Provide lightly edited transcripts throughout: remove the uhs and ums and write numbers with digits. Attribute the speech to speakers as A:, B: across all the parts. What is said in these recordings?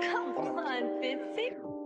A: Come on, BTC.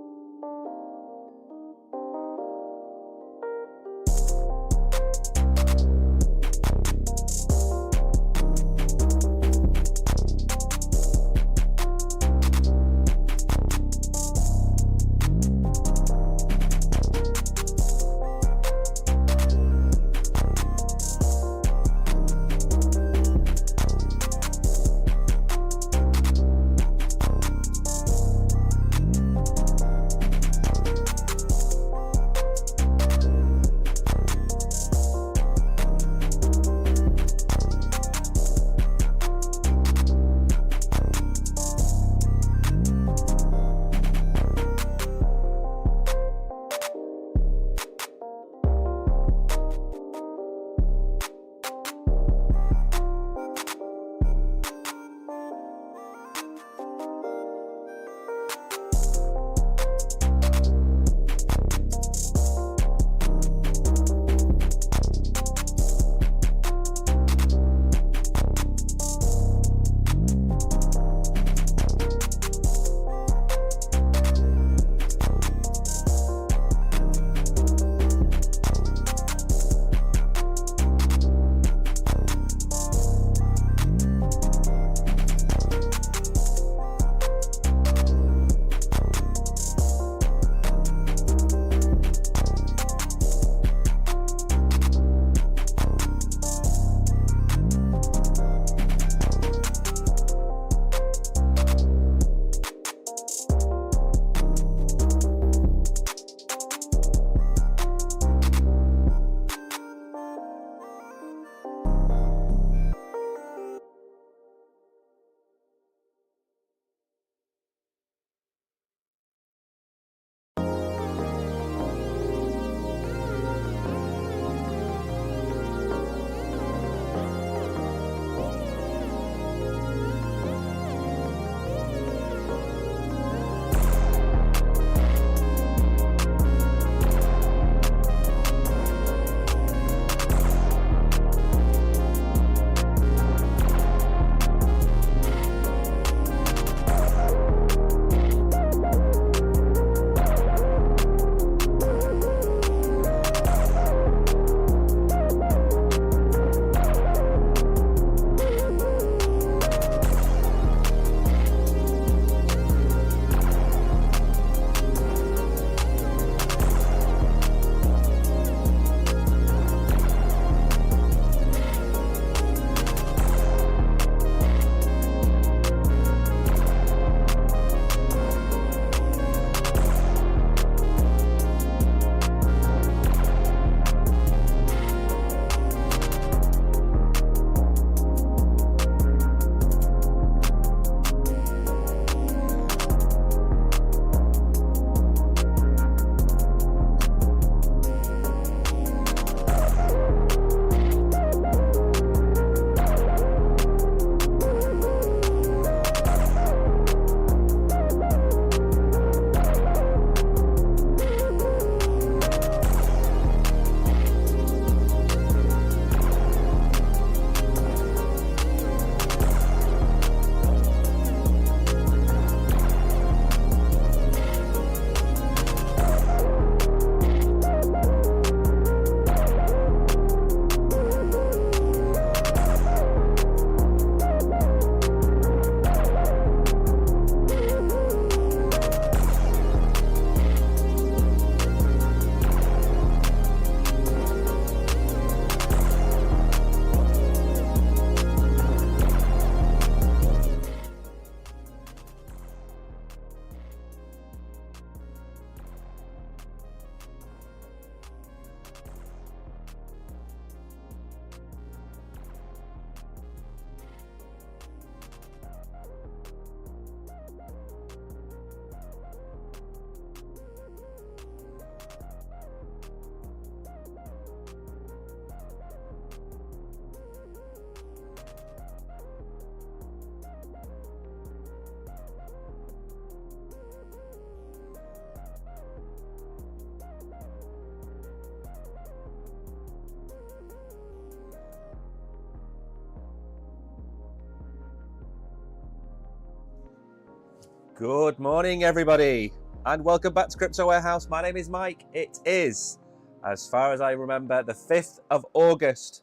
B: Good morning, everybody, and welcome back to Crypto Warehouse. My name is Mike. It is, as far as I remember, the 5th of August,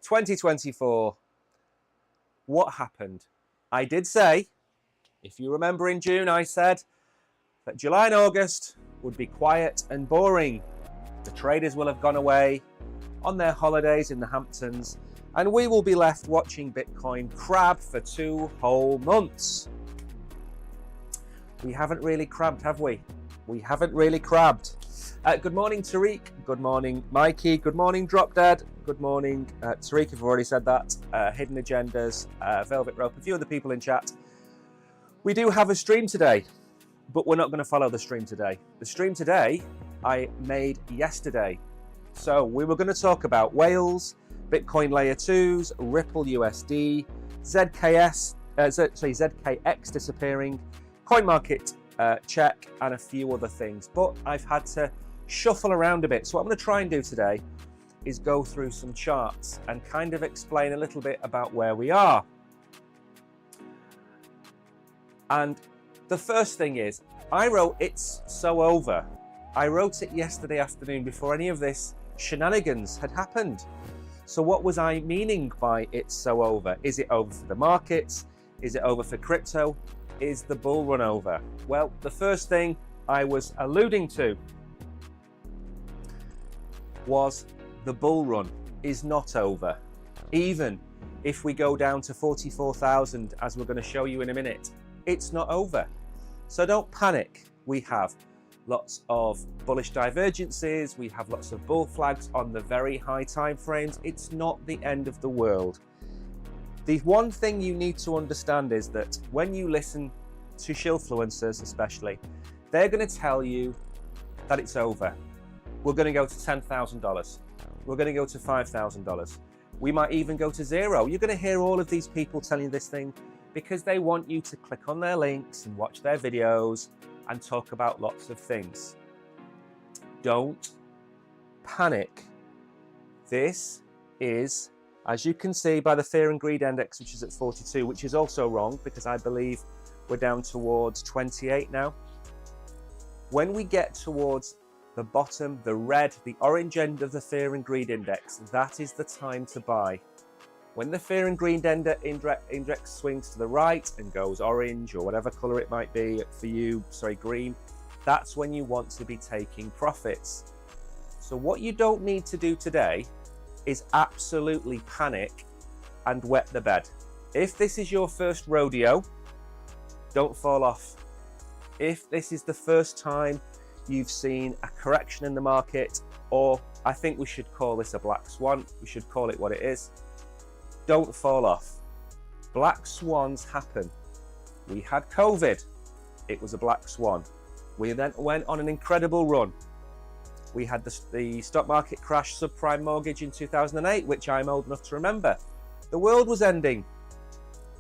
B: 2024. What happened? I did say, if you remember in June, I said that July and August would be quiet and boring. The traders will have gone away on their holidays in the Hamptons, and we will be left watching Bitcoin crab for 2 whole months. We haven't really crabbed, have we? We haven't really crabbed. Good morning, Tariq. Good morning, Mikey. Good morning, Drop Dead. Good morning, Tariq, I've already said that. Hidden Agendas, Velvet Rope, a few other people in chat. We do have a stream today, but we're not going to follow the stream today. The stream today I made yesterday. So we were going to talk about whales, Bitcoin Layer 2s, Ripple USD, ZKX disappearing, CoinMarket check, and a few other things. But I've had to shuffle around a bit. So what I'm going to try and do today is go through some charts and kind of explain a little bit about where we are. And the first thing is, I wrote "It's so over." I wrote it yesterday afternoon before any of this shenanigans had happened. So what was I meaning by "it's so over"? Is it over for the markets? Is it over for crypto? Is the bull run over? Well, the first thing I was alluding to was the bull run is not over. Even if we go down to 44,000, as we're going to show you in a minute, it's not over. So don't panic. We have lots of bullish divergences. We have lots of bull flags on the very high time frames. It's not the end of the world. The one thing you need to understand is that when you listen to shillfluencers especially, they're going to tell you that it's over. We're going to go to $10,000. We're going to go to $5,000. We might even go to zero. You're going to hear all of these people telling you this thing because they want you to click on their links and watch their videos and talk about lots of things. Don't panic. This is, as you can see by the Fear and Greed Index, which is at 42, which is also wrong because I believe we're down towards 28 now. When we get towards the bottom, the red, the orange end of the Fear and Greed Index, that is the time to buy. When the Fear and Greed Index swings to the right and goes orange or whatever color it might be for you, sorry, green, that's when you want to be taking profits. So what you don't need to do today is absolutely panic and wet the bed. If this is your first rodeo, don't fall off. If this is the first time you've seen a correction in the market, or I think we should call this a black swan, we should call it what it is, don't fall off. Black swans happen. We had COVID, it was a black swan. We then went on an incredible run. We had the stock market crash, subprime mortgage in 2008, which I'm old enough to remember. The world was ending,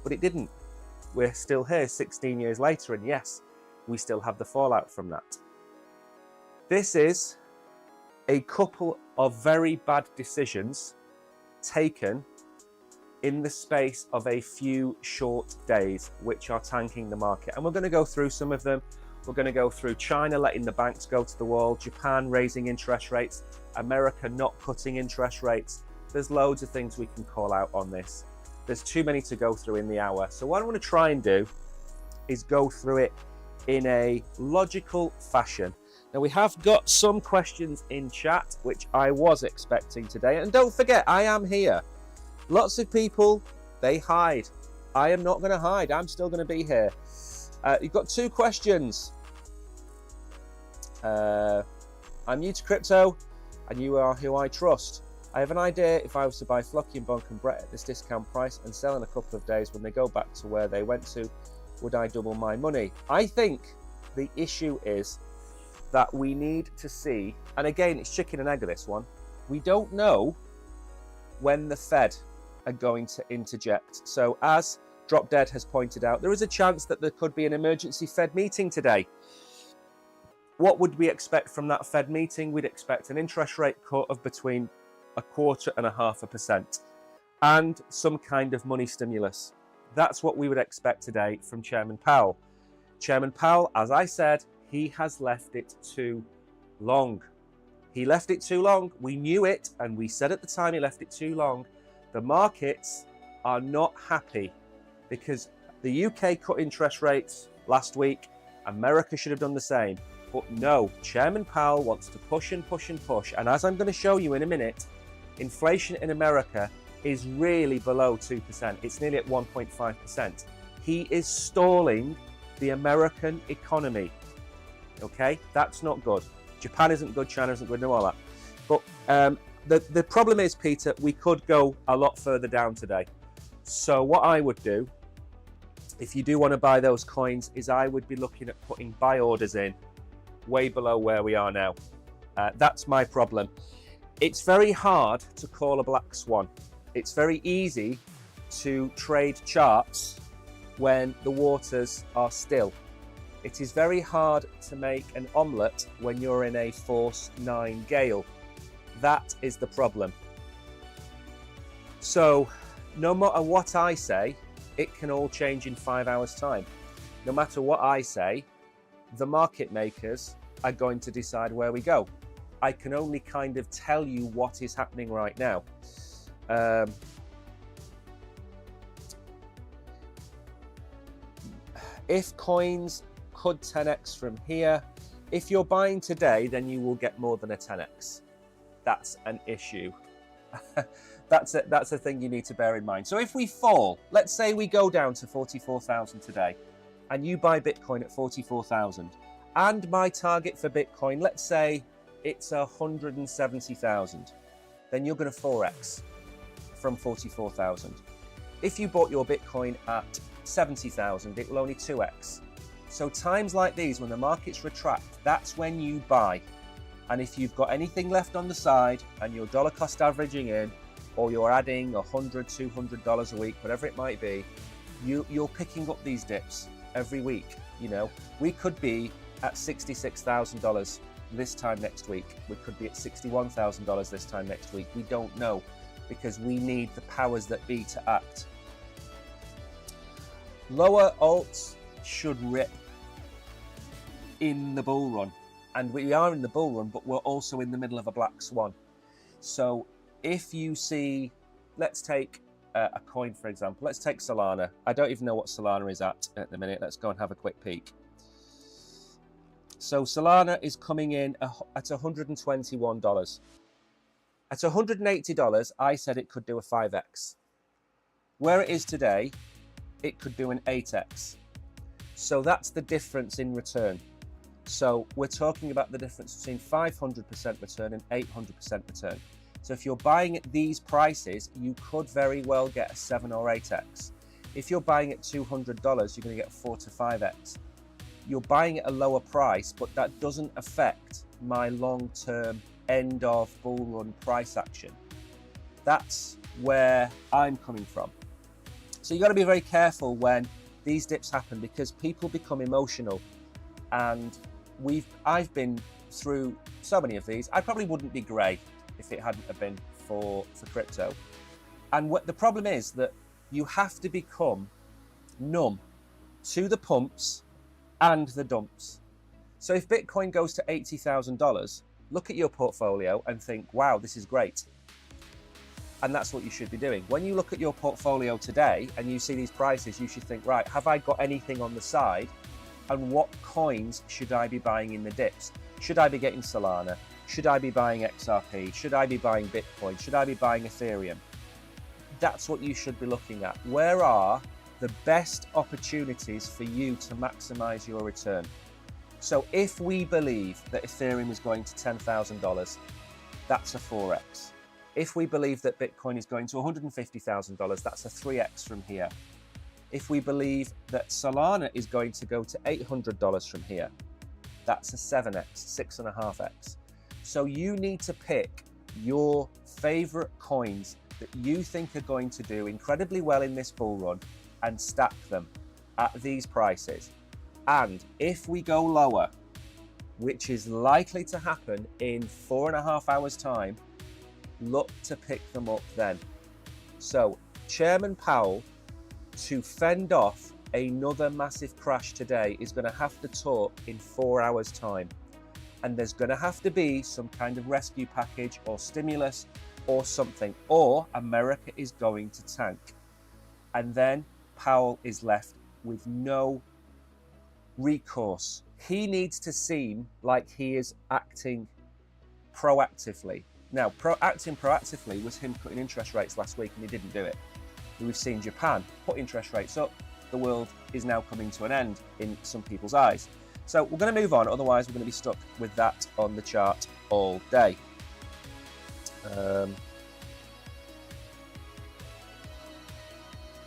B: but it didn't. We're still here 16 years later, and yes, we still have the fallout from that. This is a couple of very bad decisions taken in the space of a few short days, which are tanking the market. And we're going to go through some of them. We're going to go through China letting the banks go to the wall, Japan raising interest rates, America not cutting interest rates. There's loads of things we can call out on this. There's too many to go through in the hour. So what I want to try and do is go through it in a logical fashion. Now we have got some questions in chat, which I was expecting today. And don't forget, I am here. Lots of people, they hide. I am not going to hide. I'm still going to be here. You've got 2 questions. I'm new to crypto and you are who I trust. I have an idea if I was to buy Flocky and Bonk and Brett at this discount price and sell in a couple of days when they go back to where they went to, would I double my money? I think the issue is that we need to see, and again, it's chicken and egg this one, we don't know when the Fed are going to interject. So as Drop Dead has pointed out, there is a chance that there could be an emergency Fed meeting today. What would we expect from that Fed meeting? We'd expect an interest rate cut of between 1/4 and 0.5% and some kind of money stimulus. That's what we would expect today from Chairman Powell. Chairman Powell, as I said, he has left it too long. He left it too long. We knew it, and we said at the time he left it too long. The markets are not happy because the UK cut interest rates last week. America should have done the same. But no, Chairman Powell wants to push and push and push. And as I'm going to show you in a minute, inflation in America is really below 2%. It's nearly at 1.5%. He is stalling the American economy. Okay, that's not good. Japan isn't good, China isn't good, no all that. But the problem is, Peter, we could go a lot further down today. So what I would do, if you do want to buy those coins, is I would be looking at putting buy orders in way below where we are now. That's my problem. It's very hard to call a black swan. It's very easy to trade charts when the waters are still. It is very hard to make an omelette when you're in a force 9 gale. That is the problem. So no matter what I say, it can all change in 5 hours' time. No matter what I say, the market makers are going to decide where we go. I can only kind of tell you what is happening right now. If coins could 10x from here, if you're buying today, then you will get more than a 10x. That's an issue. That's a thing you need to bear in mind. So if we fall, let's say we go down to 44,000 today, and you buy Bitcoin at 44,000, and my target for Bitcoin, let's say it's 170,000, then you're going to 4x from 44,000. If you bought your Bitcoin at 70,000, it will only 2x. So times like these, when the markets retract, that's when you buy. And if you've got anything left on the side and you're dollar cost averaging in, or you're adding $100, $200 a week, whatever it might be, you're picking up these dips every week. You know, we could be at $66,000 this time next week. We could be at $61,000 this time next week. We don't know, because we need the powers that be to act. Lower alts should rip in the bull run, and we are in the bull run, but we're also in the middle of a black swan. So if you see, let's take a coin for example, let's take Solana. I don't even know what Solana is at the minute. Let's go and have a quick peek. So Solana is coming in at $121. At $180, I said it could do a 5x. Where it is today, it could do an 8x. So that's the difference in return. So we're talking about the difference between 500% return and 800% return. So if you're buying at these prices, you could very well get a 7 or 8x. If you're buying at $200, you're going to get a 4 to 5x. You're buying at a lower price, but that doesn't affect my long-term end of bull run price action. That's where I'm coming from. So you've got to be very careful when these dips happen, because people become emotional, and I've been through so many of these. I probably wouldn't be grey if it hadn't have been for crypto. And what the problem is, that you have to become numb to the pumps and the dumps. So if Bitcoin goes to $80,000, look at your portfolio and think, wow, this is great. And that's what you should be doing. When you look at your portfolio today and you see these prices, you should think, right, have I got anything on the side? And what coins should I be buying in the dips? Should I be getting Solana? Should I be buying XRP? Should I be buying Bitcoin? Should I be buying Ethereum? That's what you should be looking at. Where are the best opportunities for you to maximize your return? So if we believe that Ethereum is going to $10,000, that's a 4x. If we believe that Bitcoin is going to $150,000, that's a 3x from here. If we believe that Solana is going to go to $800 from here, that's a 7x, 6.5x. So you need to pick your favorite coins that you think are going to do incredibly well in this bull run and stack them at these prices. And if we go lower, which is likely to happen in 4.5 hours time, look to pick them up then. So Chairman Powell, to fend off another massive crash today is going to have to talk in 4 hours' time. And there's going to have to be some kind of rescue package or stimulus or something, or America is going to tank. And then Powell is left with no recourse. He needs to seem like he is acting proactively. Now, acting proactively was him cutting interest rates last week, and he didn't do it. We've seen Japan put interest rates up. The world is now coming to an end in some people's eyes. So we're going to move on, otherwise we're going to be stuck with that on the chart all day.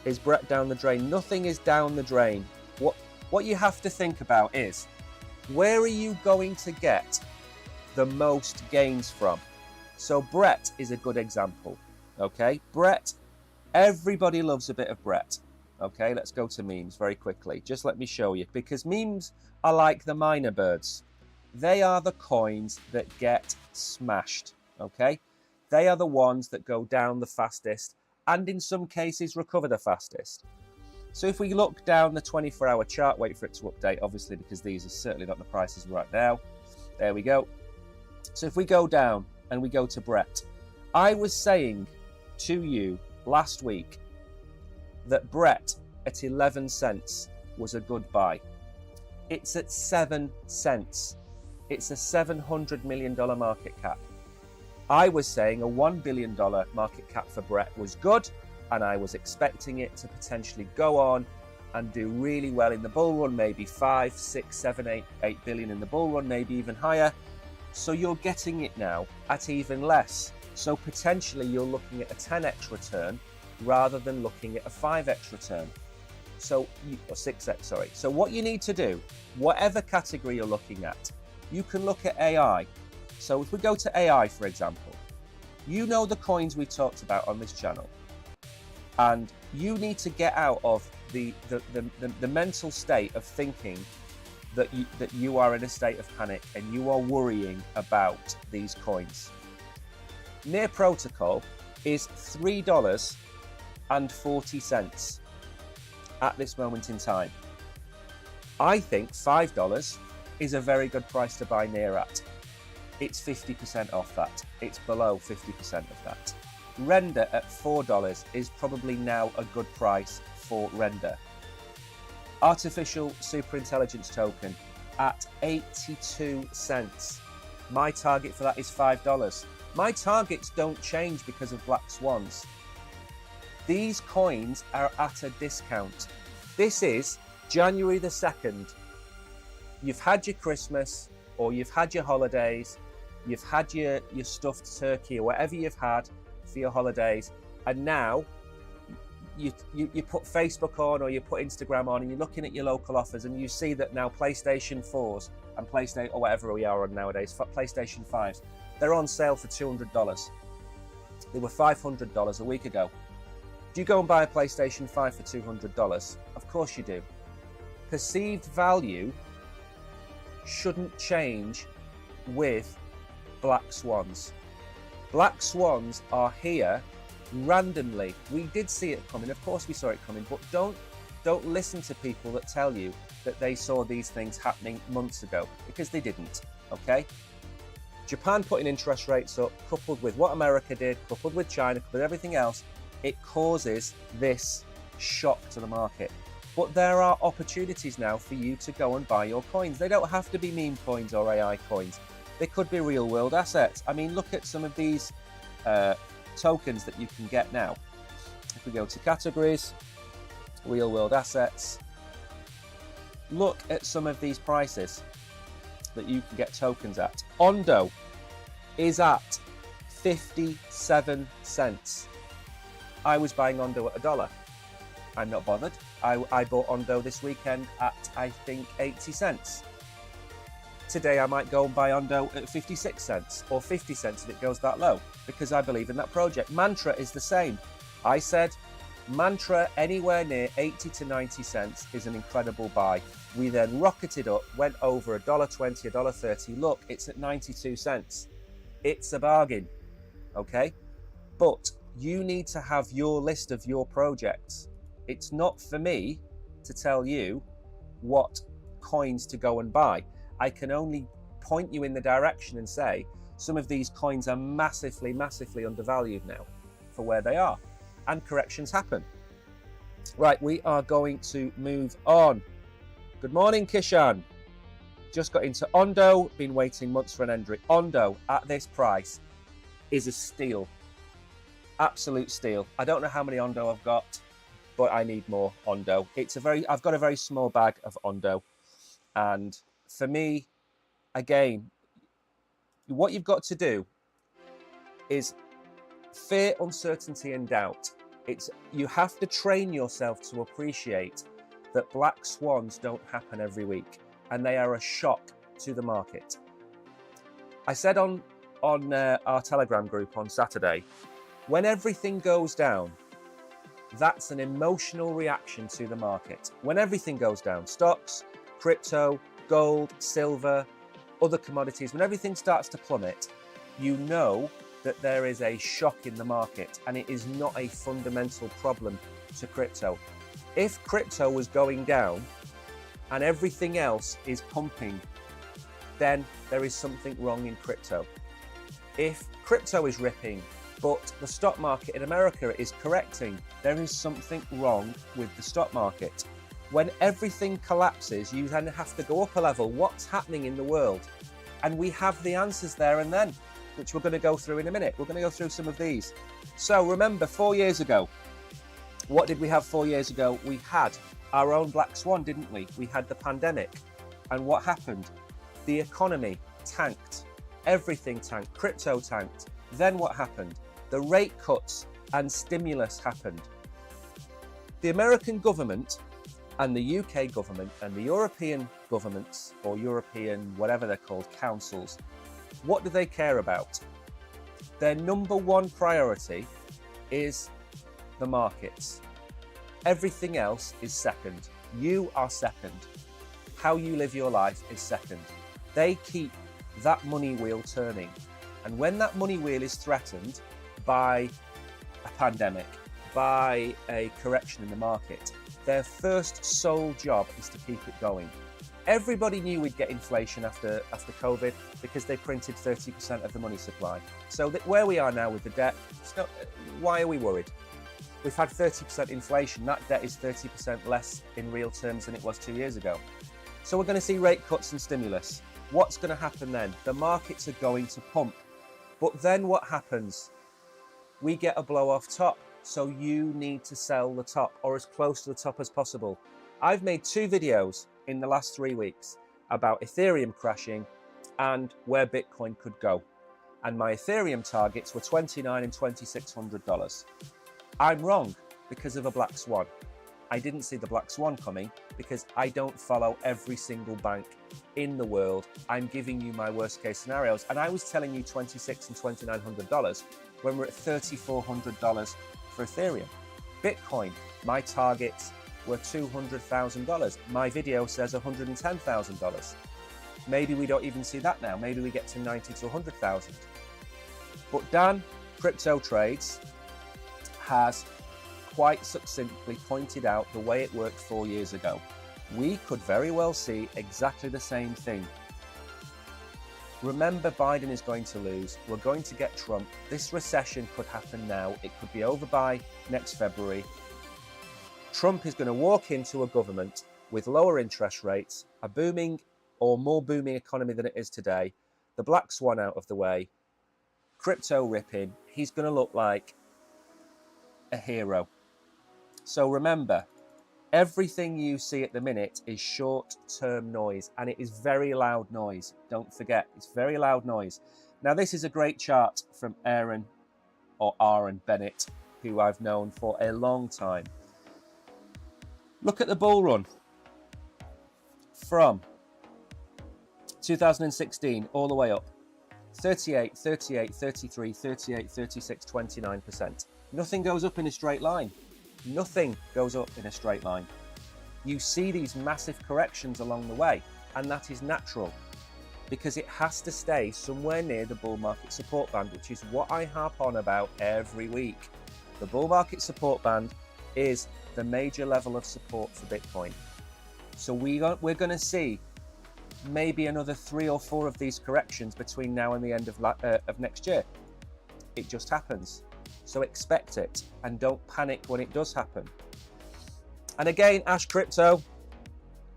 B: Is Brett down the drain? Nothing is down the drain. What you have to think about is, where are you going to get the most gains from? So Brett is a good example, okay? Brett, everybody loves a bit of Brett. Okay, let's go to memes very quickly. Just let me show you, because memes are like the miner birds. They are the coins that get smashed, okay? They are the ones that go down the fastest and in some cases recover the fastest. So if we look down the 24-hour chart, wait for it to update, obviously, because these are certainly not the prices right now. There we go. So if we go down and we go to Brett, I was saying to you last week that Brett at 11 cents was a good buy. It's at 7 cents. It's a $700 million market cap. I was saying a $1 billion market cap for Brett was good, and I was expecting it to potentially go on and do really well in the bull run, maybe 5, 6, 7, 8 billion in the bull run, maybe even higher. So you're getting it now at even less. So potentially you're looking at a 10x return rather than looking at a 5x return. So, or 6x, sorry. So what you need to do, whatever category you're looking at, you can look at AI. So if we go to AI, for example, you know the coins we've talked about on this channel, and you need to get out of the mental state of thinking that you are in a state of panic and you are worrying about these coins. Near Protocol is $3.40 at this moment in time. I think $5 is a very good price to buy near at. It's 50% off that. It's below 50% of that. Render at $4 is probably now a good price for Render. Artificial Superintelligence token at 82 cents. My target for that is $5. My targets don't change because of black swans. These coins are at a discount. This is January the 2nd. You've had your Christmas, or you've had your holidays, you've had your stuffed turkey, or whatever you've had for your holidays, and now you put Facebook on, or you put Instagram on, and you're looking at your local offers, and you see that now PlayStation 4s and PlayStation, or whatever we are on nowadays, PlayStation 5s, they're on sale for $200. They were $500 a week ago. Do you go and buy a PlayStation 5 for $200? Of course you do. Perceived value shouldn't change with black swans. Black swans are here randomly. We did see it coming, of course we saw it coming, but don't listen to people that tell you that they saw these things happening months ago, because they didn't, okay? Japan putting interest rates up, coupled with what America did, coupled with China, coupled with everything else, it causes this shock to the market. But there are opportunities now for you to go and buy your coins. They don't have to be meme coins or AI coins. They could be real world assets. I mean, look at some of these tokens that you can get now. If we go to categories, real world assets, look at some of these prices that you can get tokens at. Ondo is at 57 cents. I was buying Ondo at $1. I'm not bothered. I bought Ondo this weekend at, I think, 80 cents. Today I might go and buy Ondo at 56 cents or 50 cents if it goes that low, because I believe in that project. Mantra is the same. I said Mantra anywhere near 80 to 90 cents is an incredible buy. We then rocketed up, went over $1.20, $1.30. Look, it's at 92 cents. It's a bargain, okay? But you need to have your list of your projects. It's not for me to tell you what coins to go and buy. I can only point you in the direction and say some of these coins are massively, massively undervalued now for where they are, and corrections happen. Right, we are going to move on. Good morning, Kishan. Just got into Ondo, been waiting months for an entry. Ondo at this price is a steal, absolute steal. I don't know how many Ondo I've got, but I need more Ondo. I've got a very small bag of Ondo, and for me, again, what you've got to do is fear, uncertainty, and doubt. You have to train yourself to appreciate that black swans don't happen every week, and they are a shock to the market. I said on our Telegram group on Saturday, when everything goes down, that's an emotional reaction to the market. When everything goes down, stocks, crypto, gold, silver, other commodities, when everything starts to plummet, you know that there is a shock in the market, and it is not a fundamental problem to crypto. If crypto was going down and everything else is pumping, then there is something wrong in crypto. If crypto is ripping, but the stock market in America is correcting, there is something wrong with the stock market. When everything collapses, you then have to go up a level. What's happening in the world? And we have the answers there and then, which we're going to go through in a minute. We're going to go through some of these. So remember, 4 years ago, what did we have 4 years ago? We had our own black swan, didn't we? We had the pandemic. And what happened? The economy tanked. Everything tanked. Crypto tanked. Then what happened? The rate cuts and stimulus happened. The American government and the UK government and the European governments, or European, whatever they're called, councils, what do they care about? Their number one priority is the markets. Everything else is second. You are second. How you live your life is second. They keep that money wheel turning. And when that money wheel is threatened by a pandemic, by a correction in the market, their first sole job is to keep it going. Everybody knew we'd get inflation after COVID because they printed 30% of the money supply. So that where we are now with the debt, why are we worried? We've had 30% inflation. That debt is 30% less in real terms than it was 2 years ago. So we're going to see rate cuts and stimulus. What's going to happen then? The markets are going to pump. But then what happens? We get a blow off top. So you need to sell the top, or as close to the top as possible. I've made 2 videos in the last 3 weeks about Ethereum crashing and where Bitcoin could go. And my Ethereum targets were $29,000 and $2,600. I'm wrong because of a black swan. I didn't see the black swan coming because I don't follow every single bank in the world. I'm giving you my worst case scenarios. And I was telling you $2,600 and $2,900 when we're at $3,400 for Ethereum. Bitcoin, my targets were $200,000. My video says $110,000. Maybe we don't even see that now. Maybe we get to 90 to 100,000. But Dan, Crypto Trades, has quite succinctly pointed out the way it worked 4 years ago. We could very well see exactly the same thing. Remember, Biden is going to lose. We're going to get Trump. This recession could happen now. It could be over by next February. Trump is going to walk into a government with lower interest rates, a booming or more booming economy than it is today, the black swan out of the way, crypto ripping. He's going to look like a hero. So remember, everything you see at the minute is short-term noise, and it is very loud noise. Don't forget, it's very loud noise. Now, this is a great chart from Aaron Bennett, who I've known for a long time. Look at the bull run from 2016 all the way up. 38, 38, 33, 38, 36, 29%. Nothing goes up in a straight line. Nothing goes up in a straight line. You see these massive corrections along the way, and that is natural because it has to stay somewhere near the bull market support band, which is what I harp on about every week. The bull market support band is the major level of support for Bitcoin. So we're going to see maybe another 3 or 4 of these corrections between now and the end of next year. It just happens. So expect it and don't panic when it does happen. And again, Ash Crypto,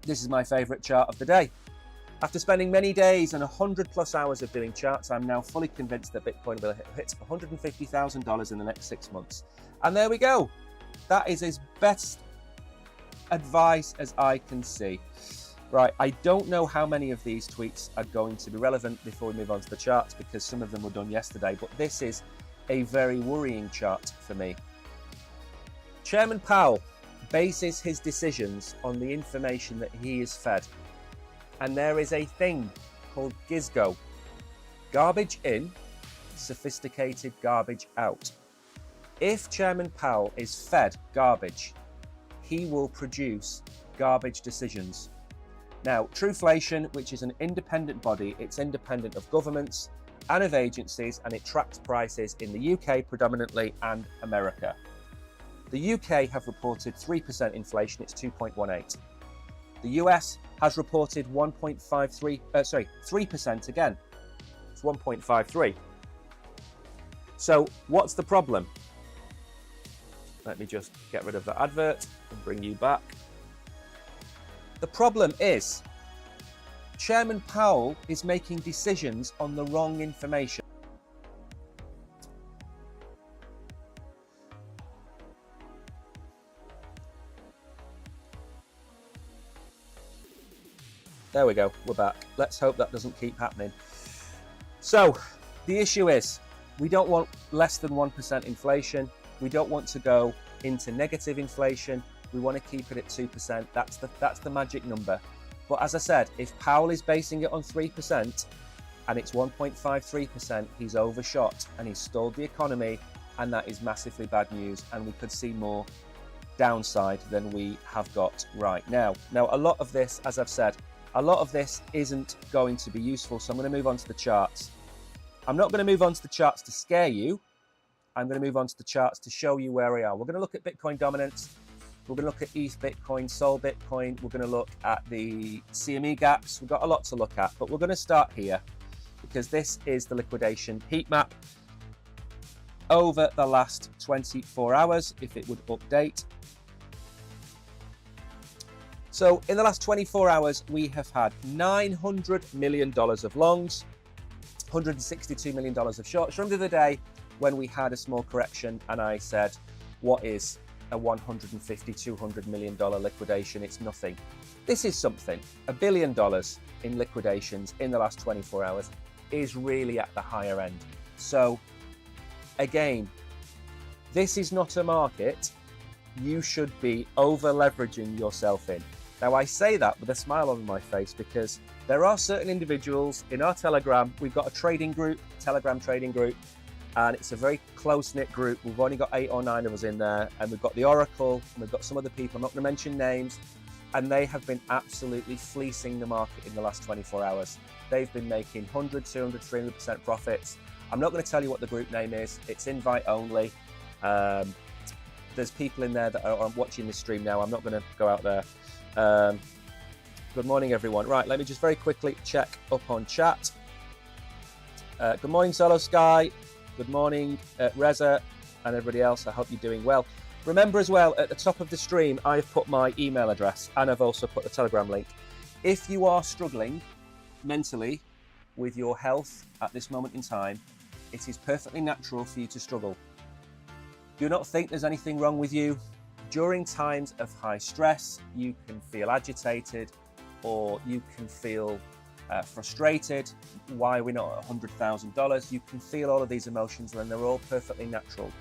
B: this is my favorite chart of the day. After spending many days and 100+ hours of doing charts, I'm now fully convinced that Bitcoin will hit $150,000 in the next 6 months. And there we go. That is as best advice as I can see. Right, I don't know how many of these tweets are going to be relevant before we move on to the charts, because some of them were done yesterday, but this is a very worrying chart for me. Chairman Powell bases his decisions on the information that he is fed. And there is a thing called GISGO. Garbage in, sophisticated garbage out. If Chairman Powell is fed garbage, he will produce garbage decisions. Now, Trueflation, which is an independent body, it's independent of governments and of agencies, and it tracks prices in the UK predominantly and America. The UK have reported 3% inflation, it's 2.18. The US has reported 3% again, it's 1.53. So what's the problem? Let me just get rid of that advert and bring you back. The problem is Chairman Powell is making decisions on the wrong information. There we go, we're back. Let's hope that doesn't keep happening. So the issue is we don't want less than 1% inflation. We don't want to go into negative inflation. We want to keep it at 2%. That's the magic number. But as I said, if Powell is basing it on 3% and it's 1.53%, he's overshot and he's stalled the economy, and that is massively bad news, and we could see more downside than we have got right now. Now, a lot of this, as I've said, a lot of this isn't going to be useful, so I'm going to move on to the charts. I'm not going to move on to the charts to scare you. I'm going to move on to the charts to show you where we are. We're going to look at Bitcoin dominance. We're going to look at ETH Bitcoin, Sol Bitcoin. We're going to look at the CME gaps. We've got a lot to look at, but we're going to start here because this is the liquidation heat map over the last 24 hours, if it would update. So in the last 24 hours, we have had $900 million of longs, $162 million of shorts. Remember the day when we had a small correction and I said, what is a $150, $200 million liquidation? It's nothing. This is something. $1 billion in liquidations in the last 24 hours is really at the higher end. So again, this is not a market you should be over leveraging yourself in. Now I say that with a smile on my face because there are certain individuals in our Telegram. We've got a trading group, Telegram trading group, and it's a very close-knit group. We've only got 8 or 9 of us in there, and we've got the Oracle, and we've got some other people. I'm not going to mention names, and they have been absolutely fleecing the market in the last 24 hours. They've been making 100, 200, 300% profits. I'm not going to tell you what the group name is. It's invite only. There's people in there that are watching this stream now. I'm not going to go out there. Good morning, everyone. Right, let me just very quickly check up on chat. Good morning, Solo Sky. Good morning, Reza, and everybody else. I hope you're doing well. Remember as well, at the top of the stream, I've put my email address, and I've also put the Telegram link. If you are struggling mentally with your health at this moment in time, it is perfectly natural for you to struggle. Do not think there's anything wrong with you. During times of high stress, you can feel agitated, or you can feel frustrated. Why we're not at $100,000? You can feel all of these emotions, and they're all perfectly natural.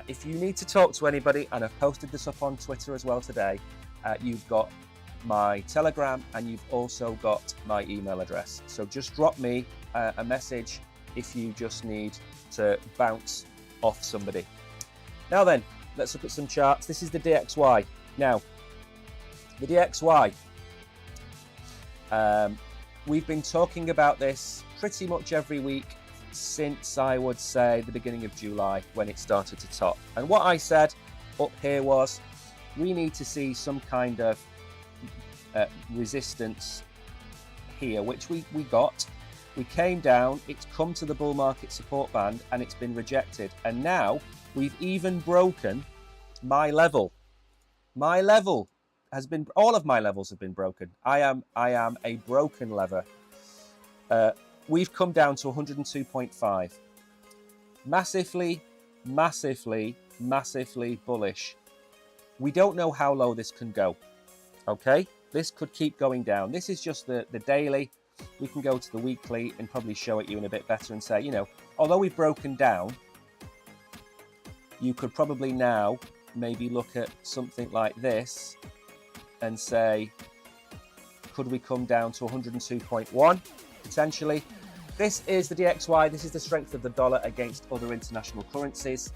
B: If you need to talk to anybody, and I've posted this up on Twitter as well today, you've got my Telegram and you've also got my email address. So just drop me a message if you just need to bounce off somebody. Now then, let's look at some charts. This is the DXY. Now, the DXY, we've been talking about this pretty much every week since, I would say, the beginning of July when it started to top. And what I said up here was, we need to see some kind of resistance here, which we got. We came down, it's come to the bull market support band, and it's been rejected. And now we've even broken my level. My level has been, all of my levels have been broken. I am a broken lever. We've come down to 102.5. Massively, massively, massively bullish. We don't know how low this can go. Okay, this could keep going down. This is just the daily. We can go to the weekly and probably show it you in a bit better and say, you know, although we've broken down, you could probably now maybe look at something like this and say, could we come down to 102.1 potentially? This is the DXY. This is the strength of the dollar against other international currencies.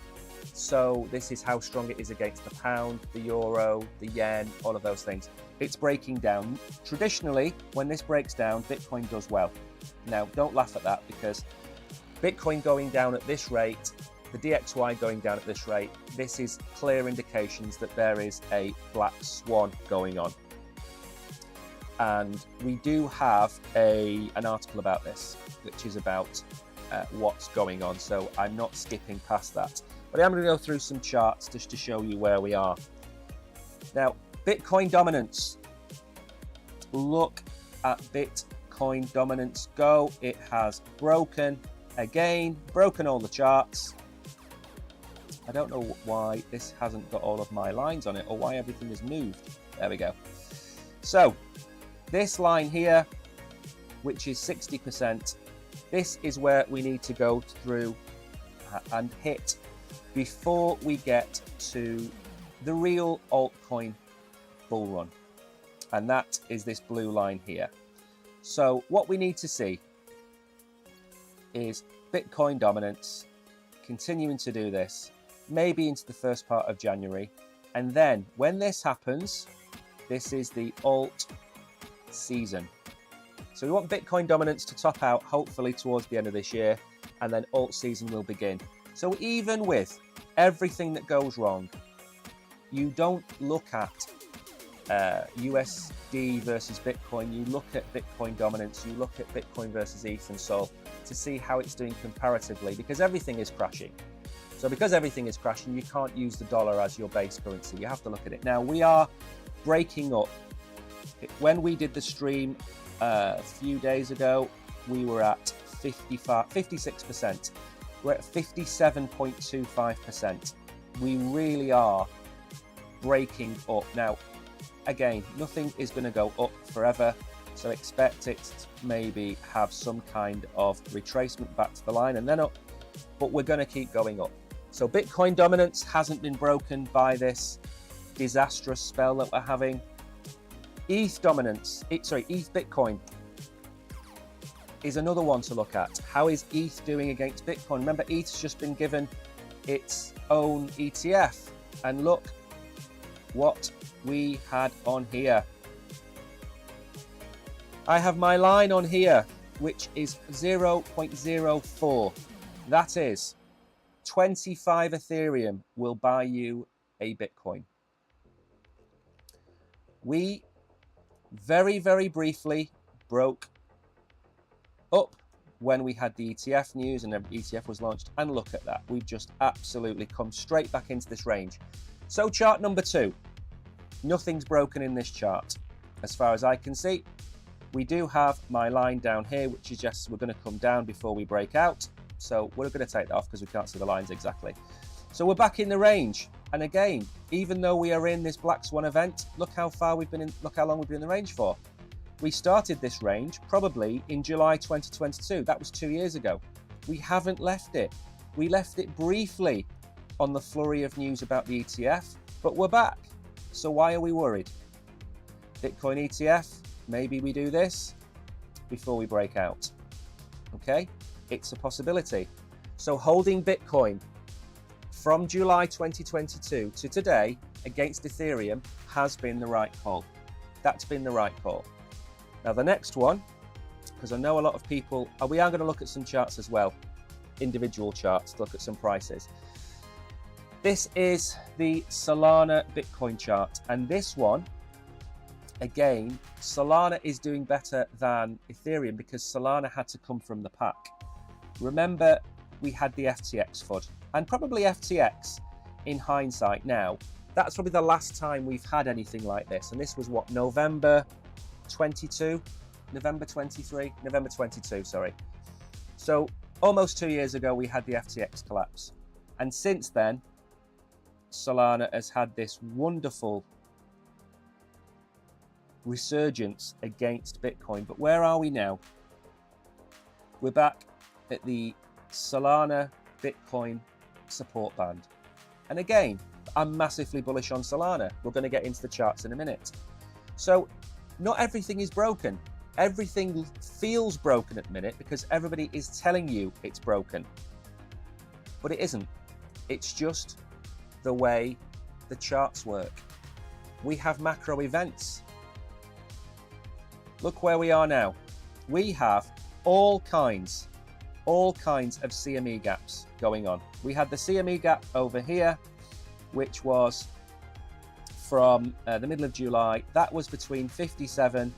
B: So this is how strong it is against the pound, the euro, the yen, all of those things. It's breaking down. Traditionally, when this breaks down, Bitcoin does well. Now, don't laugh at that, because Bitcoin going down at this rate, the DXY going down at this rate, this is clear indications that there is a black swan going on. And we do have an article about this, which is about what's going on. So I'm not skipping past that. But I'm going to go through some charts just to show you where we are. Now, Bitcoin dominance. Look at Bitcoin dominance go. It has broken again, broken all the charts. I don't know why this hasn't got all of my lines on it, or why everything has moved. There we go. So this line here, which is 60%, this is where we need to go through and hit before we get to the real altcoin bull run. And that is this blue line here. So what we need to see is Bitcoin dominance continuing to do this, maybe into the first part of January. And then when this happens, this is the alt season. So we want Bitcoin dominance to top out hopefully towards the end of this year, and then alt season will begin. So even with everything that goes wrong, you don't look at USD versus Bitcoin, you look at Bitcoin dominance, you look at Bitcoin versus ETH and Sol to see how it's doing comparatively, because everything is crashing. So because everything is crashing, you can't use the dollar as your base currency. You have to look at it. Now we are breaking up. When we did the stream a few days ago, we were at 56%. We're at 57.25%. We really are breaking up. Now, again, nothing is going to go up forever, so expect it to maybe have some kind of retracement back to the line and then up, but we're going to keep going up. So Bitcoin dominance hasn't been broken by this disastrous spell that we're having. ETH dominance, ETH Bitcoin is another one to look at. How is ETH doing against Bitcoin? Remember, ETH's just been given its own ETF, and look what we had on here. I have my line on here, which is 0.04. That is 25 Ethereum will buy you a Bitcoin. We very, very briefly broke up when we had the ETF news and the ETF was launched, and look at that. We've just absolutely come straight back into this range. So chart number 2, nothing's broken in this chart. As far as I can see, we do have my line down here, which suggests we're going to come down before we break out. So we're going to take that off because we can't see the lines exactly. So we're back in the range. And again, even though we are in this Black Swan event, look how far we've been in, look how long we've been in the range for. We started this range probably in July 2022. That was 2 years ago. We haven't left it. We left it briefly on the flurry of news about the ETF, but we're back. So why are we worried? Bitcoin ETF, maybe we do this before we break out. Okay, it's a possibility. So holding Bitcoin from July 2022 to today against Ethereum has been the right call. That's been the right call. Now the next one, because I know a lot of people, we are going to look at some charts as well, individual charts, to look at some prices. This is the Solana Bitcoin chart, and this one, again, Solana is doing better than Ethereum because Solana had to come from the pack. Remember, we had the FTX FUD, and probably FTX, in hindsight now, that's probably the last time we've had anything like this. And this was what, November 22? November 23? November 22, sorry. So almost 2 years ago, we had the FTX collapse. And since then, Solana has had this wonderful resurgence against Bitcoin. But where are we now? We're back at the Solana Bitcoin support band. And again, I'm massively bullish on Solana. We're going to get into the charts in a minute. So not everything is broken. Everything feels broken at the minute because everybody is telling you it's broken. But it isn't. It's just the way the charts work. We have macro events. Look where we are now. We have all kinds of CME gaps going on. We had the CME gap over here, which was from the middle of July. That was between 57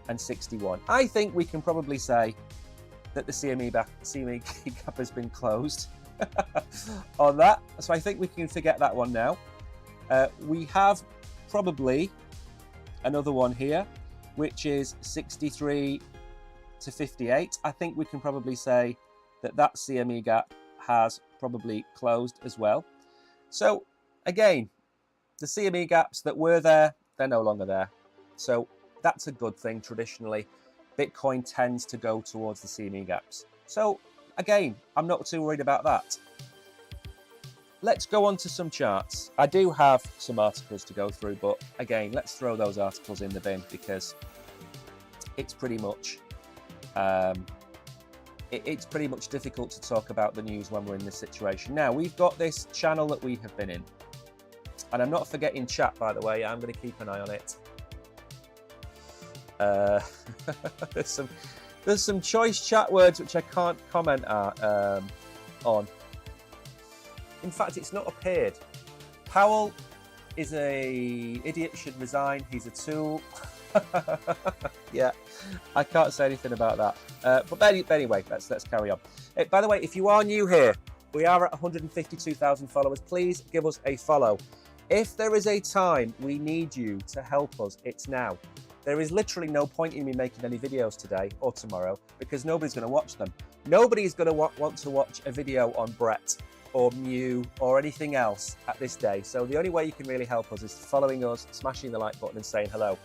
B: and 61. I think we can probably say that the CME gap has been closed on that. So I think we can forget that one now. We have probably another one here, which is 63 to 58. I think we can probably say that that CME gap has probably closed as well. So again, the CME gaps that were there, they're no longer there. So that's a good thing. Traditionally, Bitcoin tends to go towards the CME gaps. So again, I'm not too worried about that. Let's go on to some charts. I do have some articles to go through, but again, let's throw those articles in the bin because it's pretty much it's pretty much difficult to talk about the news when we're in this situation. Now, we've got this channel that we have been in, and I'm not forgetting chat, by the way. I'm going to keep an eye on it. There's some choice chat words which I can't comment on. In fact, it's not appeared. Powell is a idiot, should resign. He's a tool. Yeah, I can't say anything about that. But anyway, let's carry on. By the way, if you are new here, we are at 152,000 followers. Please give us a follow. If there is a time we need you to help us, it's now. There is literally no point in me making any videos today or tomorrow because nobody's going to watch them. Nobody's going to want to watch a video on Brett or Mew or anything else at this day. So the only way you can really help us is following us, smashing the like button and saying hello.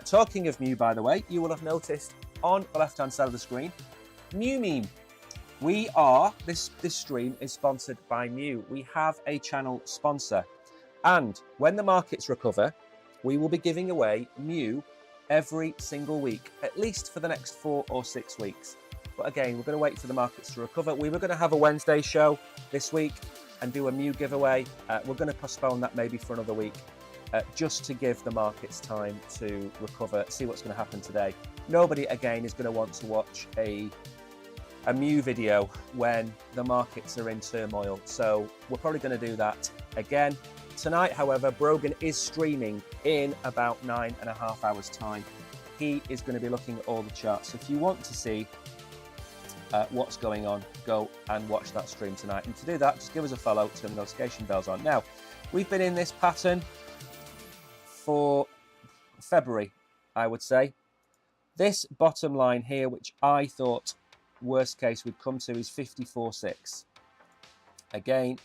B: Talking of Mew, by the way, you will have noticed on the left-hand side of the screen, Mew Meme. We are, this stream is sponsored by Mew. We have a channel sponsor. And when the markets recover, we will be giving away Mew every single week, at least for the next 4 or 6 weeks. But again, we're going to wait for the markets to recover. We were going to have a Wednesday show this week and do a Mew giveaway. We're going to postpone that maybe for another week, just to give the markets time to recover, see what's going to happen today. Nobody, again, is going to want to watch a Mew video when the markets are in turmoil. So we're probably going to do that again. Tonight, however, Brogan is streaming in about 9.5 hours' time. He is going to be looking at all the charts. So if you want to see what's going on, go and watch that stream tonight. And to do that, just give us a follow, turn the notification bells on. Now, we've been in this pattern for February, I would say. This bottom line here, which I thought worst case we'd come to, is 54.6. Again,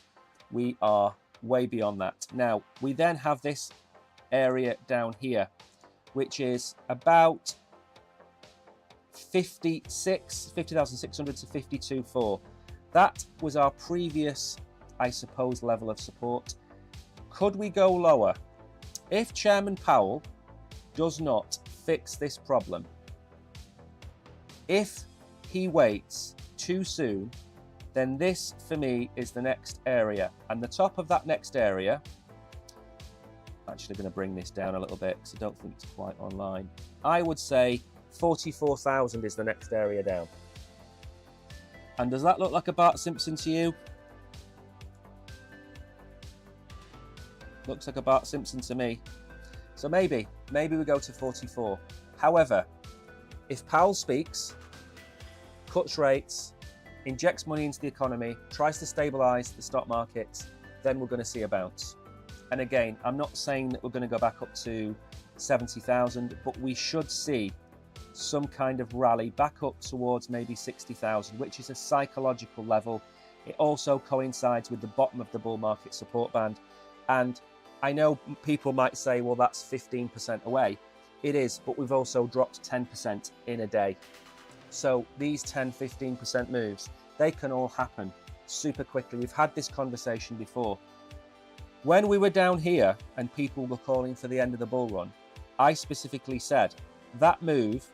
B: we are way beyond that. Now, we then have this area down here, which is about 50,600 to 52.4. That was our previous, I suppose, level of support. Could we go lower? If Chairman Powell does not fix this problem, if he waits too soon, then this, for me, is the next area. And the top of that next area, I'm actually going to bring this down a little bit because I don't think it's quite online. I would say 44,000 is the next area down. And does that look like a Bart Simpson to you? Looks like a Bart Simpson to me. So maybe we go to 44. However, if Powell speaks, cuts rates, injects money into the economy, tries to stabilise the stock market, then we're going to see a bounce. And again, I'm not saying that we're going to go back up to 70,000, but we should see some kind of rally back up towards maybe 60,000, which is a psychological level. It also coincides with the bottom of the bull market support band. And I know people might say, well, that's 15% away. It is, but we've also dropped 10% in a day. So these 10, 15% moves, they can all happen super quickly. We've had this conversation before. When we were down here and people were calling for the end of the bull run, I specifically said that move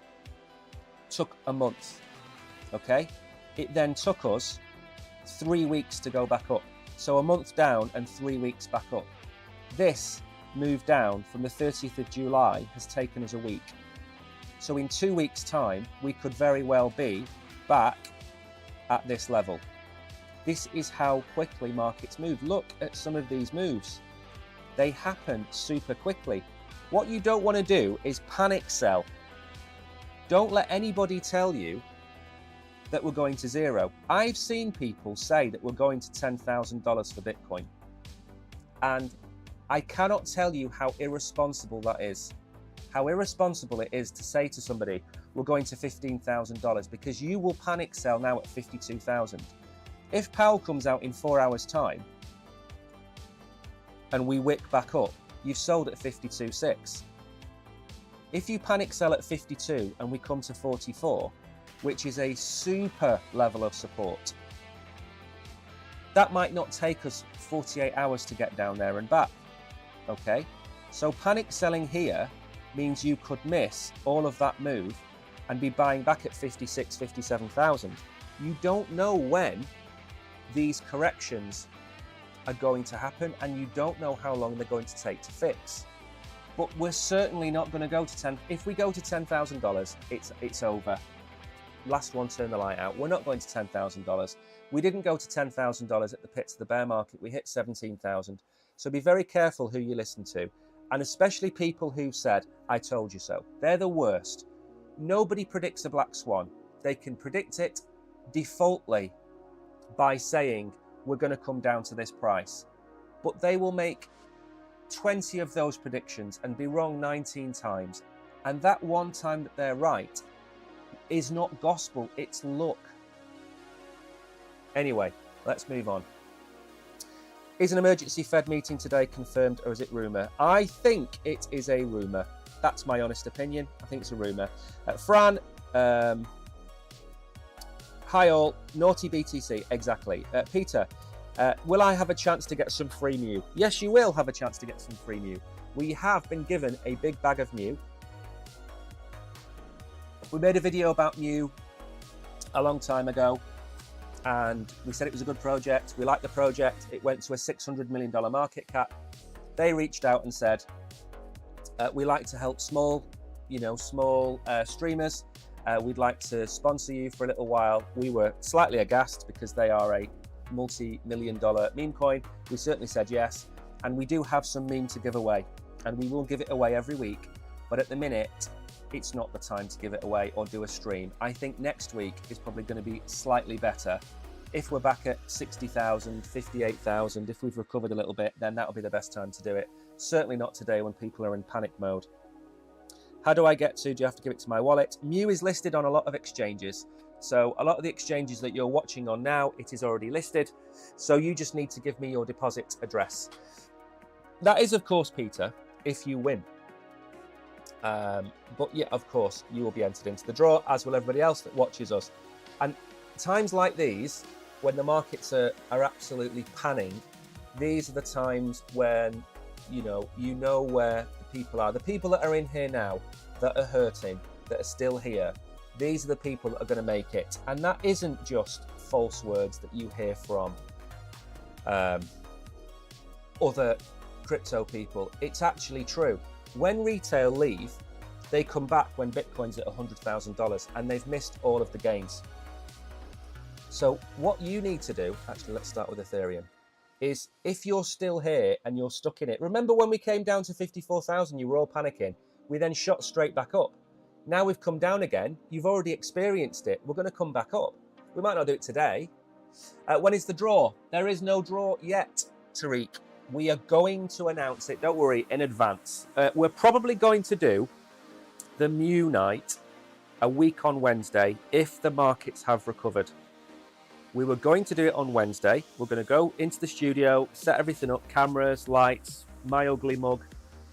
B: took a month, okay? It then took us 3 weeks to go back up. So a month down and 3 weeks back up. This move down from the 30th of July has taken us a week. So in 2 weeks' time, we could very well be back at this level. This is how quickly markets move. Look at some of these moves. They happen super quickly. What you don't want to do is panic sell. Don't let anybody tell you that we're going to zero. I've seen people say that we're going to $10,000 for Bitcoin. And I cannot tell you how irresponsible that is. How irresponsible it is to say to somebody, we're going to $15,000, because you will panic sell now at 52,000. If Powell comes out in 4 hours' time and we wick back up, you've sold at 52.6. If you panic sell at 52 and we come to 44, which is a super level of support, that might not take us 48 hours to get down there and back. Okay, so panic selling here means you could miss all of that move and be buying back at 56, 57,000. You don't know when these corrections are going to happen, and you don't know how long they're going to take to fix. But we're certainly not going to go to 10. If we go to $10,000, it's over. Last one, turn the light out. We're not going to $10,000. We didn't go to $10,000 at the pits of the bear market. We hit 17,000. So be very careful who you listen to, and especially people who said, I told you so. They're the worst. Nobody predicts a black swan. They can predict it defaultly by saying, we're going to come down to this price. But they will make 20 of those predictions and be wrong 19 times. And that one time that they're right is not gospel, it's luck. Anyway, let's move on. Is an emergency Fed meeting today confirmed, or is it rumour? I think it is a rumour. That's my honest opinion. I think it's a rumour. Fran, hi all, naughty BTC, exactly. Peter, will I have a chance to get some free Mu? Yes, you will have a chance to get some free Mu. We have been given a big bag of Mu. We made a video about Mu a long time ago, and we said it was a good project. We liked the project. It went to a $600 million market cap. They reached out and said, we like to help small streamers. We'd like to sponsor you for a little while. We were slightly aghast because they are a multi-million-dollar meme coin. We certainly said yes, and we do have some meme to give away, and we will give it away every week. But at the minute, it's not the time to give it away or do a stream. I think next week is probably going to be slightly better. If we're back at 60,000, 58,000, if we've recovered a little bit, then that'll be the best time to do it. Certainly not today when people are in panic mode. How do I get to? Do you have to give it to my wallet? Mu is listed on a lot of exchanges. So a lot of the exchanges that you're watching on now, it is already listed. So you just need to give me your deposit address. That is, of course, Peter, if you win. But yeah, of course, you will be entered into the draw, as will everybody else that watches us. And times like these, when the markets are absolutely panning, these are the times when you know where the people are. The people that are in here now, that are hurting, that are still here, these are the people that are going to make it. And that isn't just false words that you hear from other crypto people. It's actually true. When retail leave, they come back when Bitcoin's at $100,000 and they've missed all of the gains. So what you need to do, actually, let's start with Ethereum. is if you're still here and you're stuck in it. Remember when we came down to 54,000, you were all panicking. We then shot straight back up. Now we've come down again. You've already experienced it. We're going to come back up. We might not do it today. When is the draw? There is no draw yet, Tariq. We are going to announce it, don't worry, in advance. We're probably going to do the Mew night a week on Wednesday if the markets have recovered. We were going to do it on Wednesday. We're going to go into the studio, set everything up, cameras, lights, my ugly mug,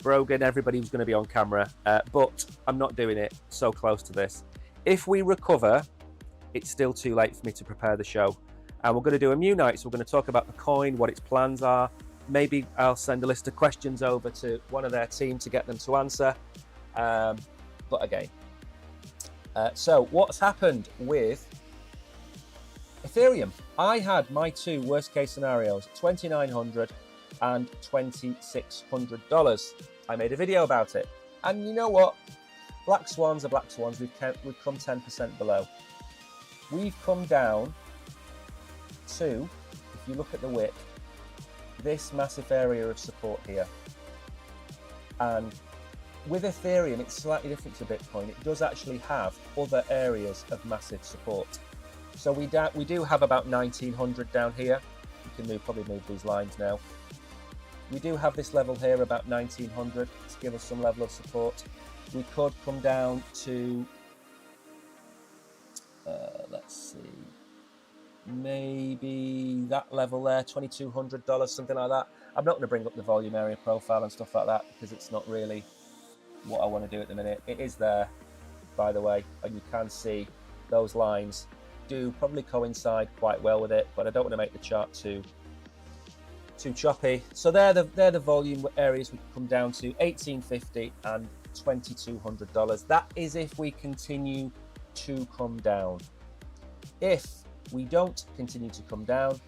B: Brogan, everybody was going to be on camera, but I'm not doing it so close to this. If we recover, it's still too late for me to prepare the show. And we're going to do a Mew night, so we're going to talk about the coin, what its plans are. Maybe I'll send a list of questions over to one of their team to get them to answer. But again, so what's happened with Ethereum? I had my two worst case scenarios, $2,900 and $2,600. I made a video about it. And you know what? Black swans are black swans. We've come 10% below. We've come down to, if you look at the wick, this massive area of support here. And with Ethereum, it's slightly different to Bitcoin. It does actually have other areas of massive support. So we do have about 1900 down here. You can probably move these lines now. We do have this level here about 1900 to give us some level of support. We could come down to, let's see, maybe that level there, $2,200, something like that. I'm not going to bring up the volume area profile and stuff like that because it's not really what I want to do at the minute. It is there, by the way, and you can see those lines do probably coincide quite well with it, but I don't want to make the chart too choppy. So they're the volume areas we can come down to, $1,850 and $2,200. That is if we continue to come down. If we don't continue to come down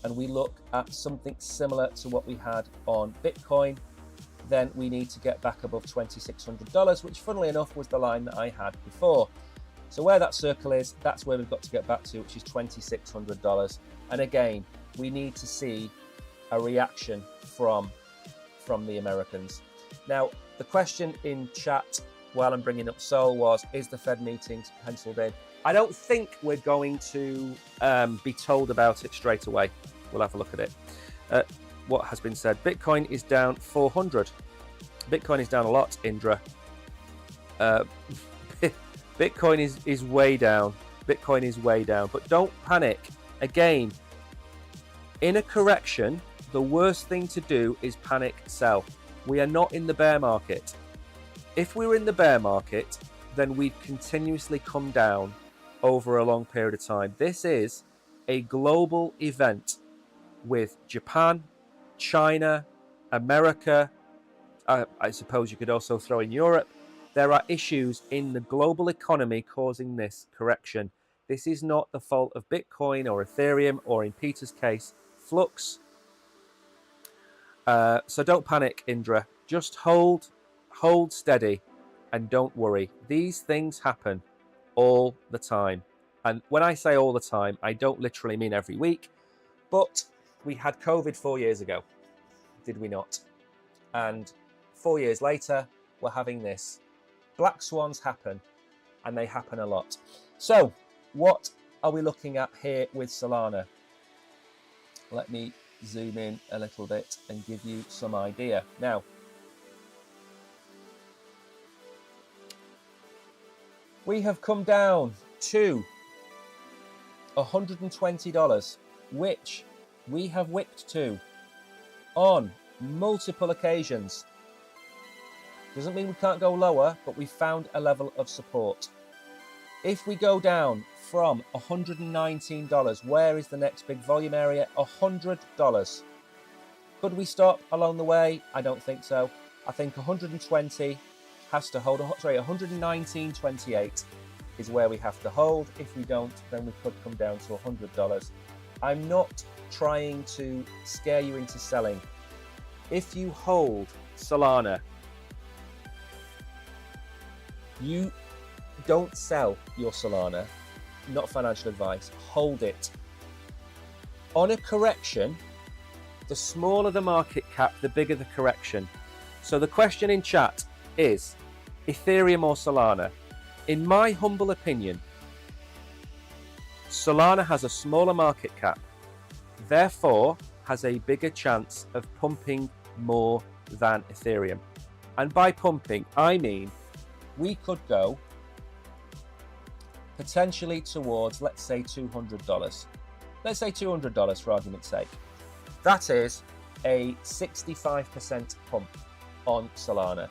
B: and we look at something similar to what we had on Bitcoin, then we need to get back above $2,600, which funnily enough was the line that I had before. So where that circle is, that's where we've got to get back to, which is $2,600. And again, we need to see a reaction from the Americans. Now, the question in chat while I'm bringing up Sol was, is the Fed meeting penciled in? I don't think we're going to be told about it straight away. We'll have a look at it. What has been said? Bitcoin is down 400. Bitcoin is down a lot, Indra. Bitcoin is way down. Bitcoin is way down. But don't panic. Again, in a correction, the worst thing to do is panic sell. We are not in the bear market. If we were in the bear market, then we'd continuously come down over a long period of time. This is a global event with Japan, China, America. I suppose you could also throw in Europe. There are issues in the global economy causing this correction. This is not the fault of Bitcoin or Ethereum or, in Peter's case, Flux. So don't panic, Indra. Just hold steady and don't worry. These things happen all the time. And when I say all the time, I don't literally mean every week, but we had COVID 4 years ago, did we not? And 4 years later, we're having this. Black swans happen, and they happen a lot. So what are we looking at here with Solana? Let me zoom in a little bit and give you some idea. Now, we have come down to $120, which we have wicked to on multiple occasions. Doesn't mean we can't go lower, but we found a level of support. If we go down from $119, where is the next big volume area? $100. Could we stop along the way? I don't think so. I think 120 has to hold. Sorry, 119.28 is where we have to hold. If we don't, then we could come down to $100. I'm not trying to scare you into selling. If you hold Solana, you don't sell your Solana. Not financial advice. Hold it. On a correction, the smaller the market cap, the bigger the correction. So the question in chat is Ethereum or Solana? In my humble opinion, Solana has a smaller market cap, therefore has a bigger chance of pumping more than Ethereum. And by pumping, I mean we could go potentially towards, let's say, $200. Let's say $200 for argument's sake. That is a 65% pump on Solana.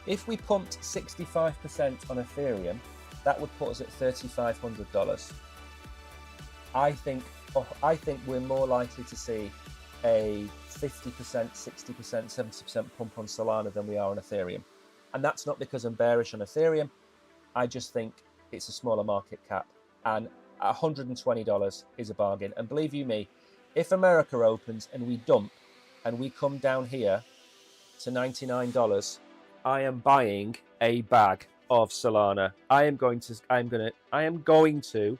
B: If we pumped 65% on Ethereum, that would put us at $3,500. I think we're more likely to see a 50%, 60%, 70% pump on Solana than we are on Ethereum. And that's not because I'm bearish on Ethereum. I just think it's a smaller market cap. And $120 is a bargain. And believe you me, if America opens and we dump and we come down here to $99, I am buying a bag of Solana. I am going to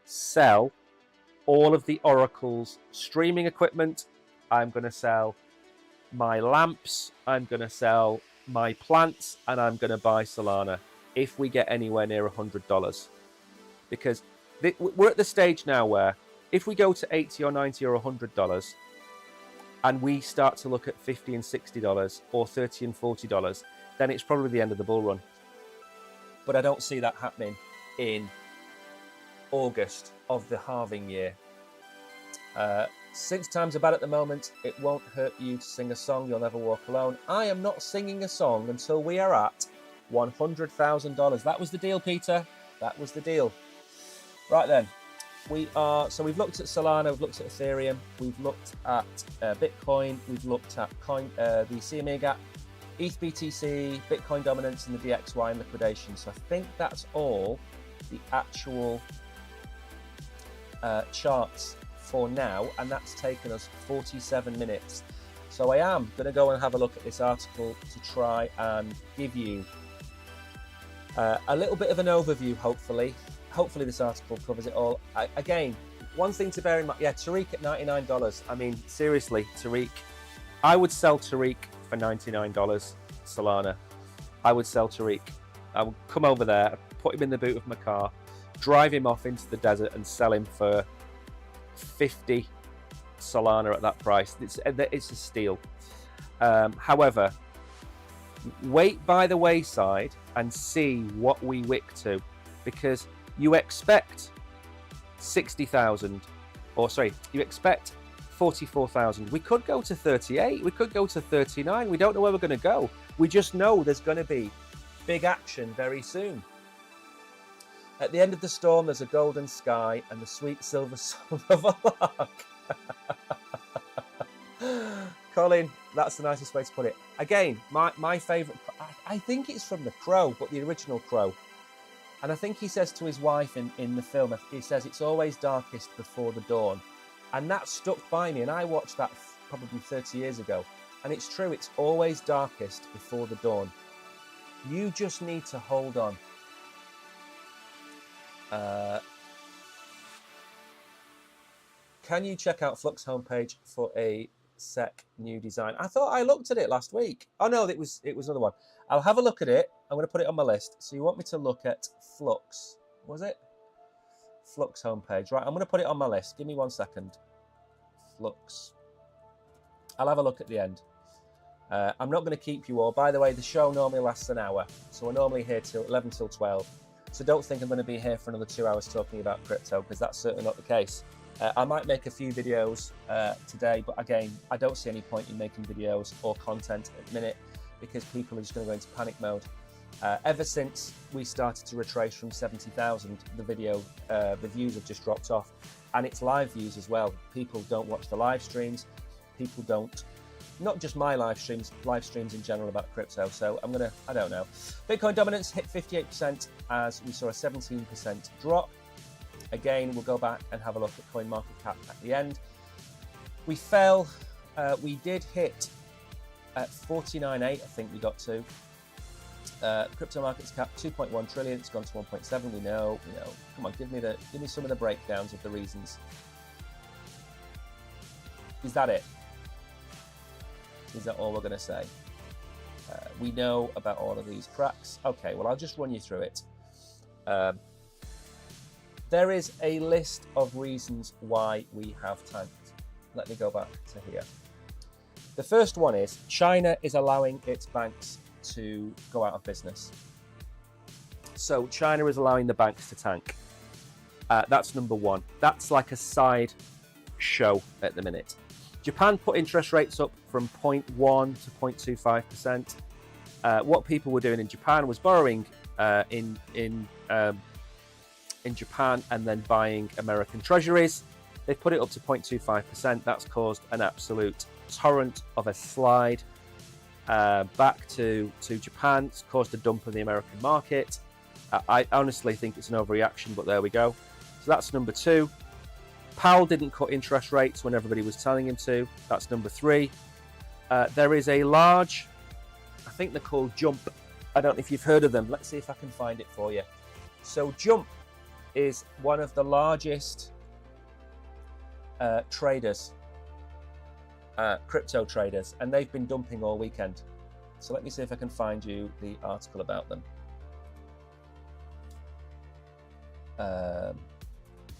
B: sell all of the Oracle's streaming equipment. I'm going to sell my lamps. I'm going to sell my plants, and I'm going to buy Solana if we get anywhere near $100. Because we're at the stage now where if we go to $80 or $90 or $100 and we start to look at $50 and $60 or $30 and $40, then it's probably the end of the bull run. But I don't see that happening in August of the halving year. Since times are bad at the moment, it won't hurt you to sing a song, You'll Never Walk Alone. I am not singing a song until we are at $100,000. That was the deal, Peter. That was the deal. Right then, we've looked at Solana, we've looked at Ethereum, we've looked at Bitcoin, we've looked at the CME gap, ETH BTC, Bitcoin dominance, and the DXY and liquidation. So I think that's all the actual charts for now, and that's taken us 47 minutes. So I am going to go and have a look at this article to try and give you a little bit of an overview, hopefully. Hopefully this article covers it all. Again, one thing to bear in mind, yeah, Tariq at $99. I mean, seriously, Tariq. I would sell Tariq for $99, Solana. I would sell Tariq. I would come over there, put him in the boot of my car, drive him off into the desert and sell him for 50 Solana at that price. It's a steal. However, wait by the wayside and see what we wick to, because you expect 60,000, or sorry, you expect 44,000. We could go to 38, we could go to 39. We don't know where we're going to go. We just know there's going to be big action very soon. At the end of the storm, there's a golden sky and the sweet silver song of a lark. Colin, that's the nicest way to put it. Again, my favourite, I think it's from The Crow, but the original Crow. And I think he says to his wife in the film, he says, it's always darkest before the dawn. And that stuck by me, and I watched that probably 30 years ago. And it's true, it's always darkest before the dawn. You just need to hold on. Can you check out Flux homepage for a sec new design? I thought I looked at it last week. Oh no, it was another one. I'll have a look at it. I'm going to put it on my list. So you want me to look at Flux? Was it? Flux homepage. Right, I'm going to put it on my list. Give me 1 second. Flux. I'll have a look at the end. I'm not going to keep you all. By the way, the show normally lasts an hour. So we're normally here till 11 till 12. So don't think I'm going to be here for another 2 hours talking about crypto, because that's certainly not the case. I might make a few videos today, but again, I don't see any point in making videos or content at the minute, because people are just going to go into panic mode. Ever since we started to retrace from 70,000, the views have just dropped off, and it's live views as well. People don't watch the live streams. People don't, not just my live streams in general about crypto. So I don't know. Bitcoin dominance hit 58% as we saw a 17% drop. Again, we'll go back and have a look at CoinMarketCap at the end. We fell, we did hit at 49.8, I think we got to. Crypto markets cap 2.1 trillion, it's gone to 1.7, we know. Come on, give me some of the breakdowns of the reasons. Is that it? Is that all we're going to say? We know about all of these cracks. Okay, well, I'll just run you through it. There is a list of reasons why we have tanked. Let me go back to here. The first one is China is allowing its banks to go out of business. So China is allowing the banks to tank. That's number one. That's like a side show at the minute. Japan put interest rates up from 0.1 to 0.25%. What people were doing in Japan was borrowing in Japan and then buying American treasuries. They put it up to 0.25%. That's caused an absolute torrent of a slide back to Japan. It's caused a dump in the American market. I honestly think it's an overreaction, but there we go. So that's number two. Powell didn't cut interest rates when everybody was telling him to. That's number three. There is a large, I think they're called Jump. I don't know if you've heard of them. Let's see if I can find it for you. So Jump is one of the largest traders, crypto traders, and they've been dumping all weekend. So let me see if I can find you the article about them.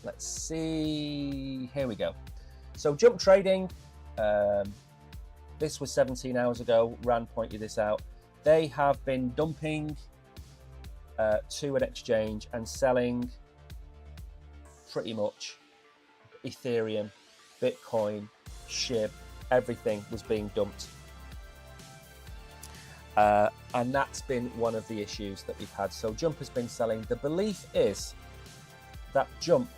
B: Let's see, here we go. So Jump Trading, this was 17 hours ago, Rand pointed this out. They have been dumping to an exchange and selling pretty much Ethereum, Bitcoin, SHIB, everything was being dumped. And that's been one of the issues that we've had. So Jump has been selling. The belief is that Jump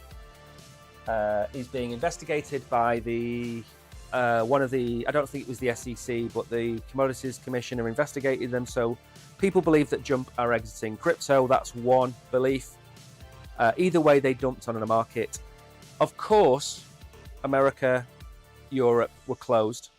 B: is being investigated by the one of the, I don't think it was the SEC, but the Commodities Commission are investigating them. So people believe that Jump are exiting crypto. That's one belief. Either way, they dumped on the market. Of course, America, Europe were closed.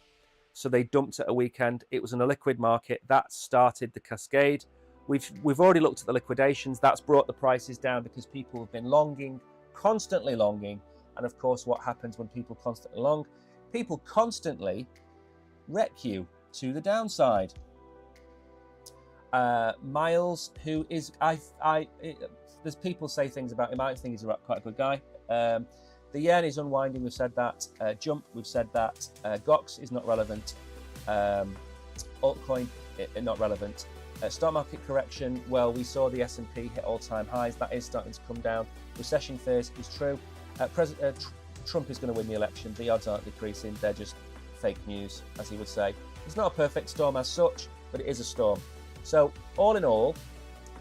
B: So they dumped at a weekend. It was an illiquid market. That started the cascade. We've already looked at the liquidations. That's brought the prices down because people have been longing, constantly longing. And of course, what happens when people constantly long? People constantly wreck you to the downside. Miles, who is, there's people say things about him. I think he's quite a good guy. The yen is unwinding, we've said that. Jump, we've said that. GOX is not relevant. Altcoin, not relevant. Stock market correction, well, we saw the S&P hit all-time highs. That is starting to come down. Recession fears is true. Trump is going to win the election. The odds aren't decreasing. They're just fake news, as he would say. It's not a perfect storm as such, but it is a storm. So, all in all,